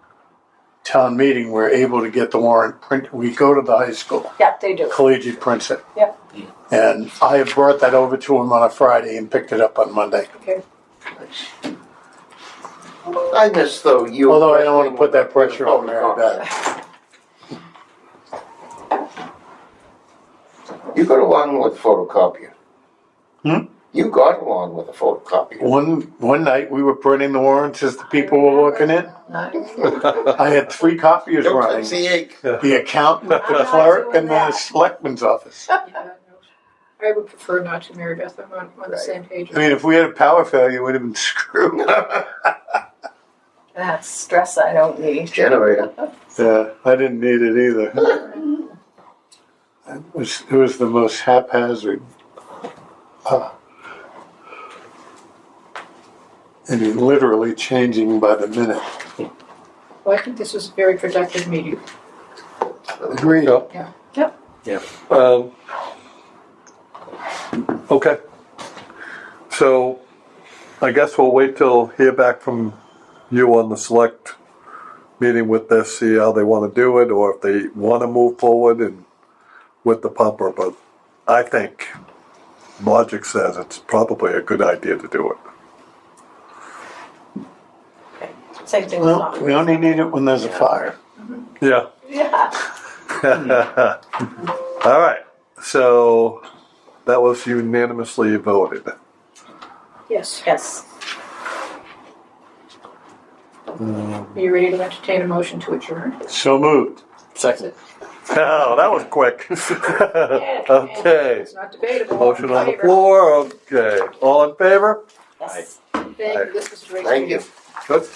town meeting, we're able to get the warrant print. We go to the high school. Yeah, they do. Collegiate prints it. Yep. And I have brought that over to him on a Friday and picked it up on Monday. Okay. I miss though you. Although I don't want to put that pressure on Mary Beth. You got along with a photocopier. You got along with a photocopier. One night we were printing the warrants as the people were looking in. I had 3 copiers Don't running. touch the egg. The accountant, the I'm not clerk, doing and the that. selectman's office. Yeah, no. I would prefer not to, Mary Beth. I'm on the same page. I mean, if we had a power failure, we'd have been screwed. That's stress I don't need. Generator. Yeah, I didn't need it either. It was the most haphazard. I mean, literally changing by the minute. Well, I think this was a very productive meeting. Agreed. Okay. So I guess we'll wait till hear back from you on the select meeting with this, see how they want to do it, or if they want to move forward and with the pumper. But I think logic says it's probably a good idea to do it. Same thing with Well, software. we only need it when there's a fire. Yeah. Yeah. All right. So that was unanimously voted. Yes. Yes. Are you ready to entertain a motion to adjourn? So moved. Second. Oh, that was quick. Okay. It's not debatable. Motion All on in the favor? floor. Okay. All in favor? Yes. Thank you, this was great. Thank you. Good.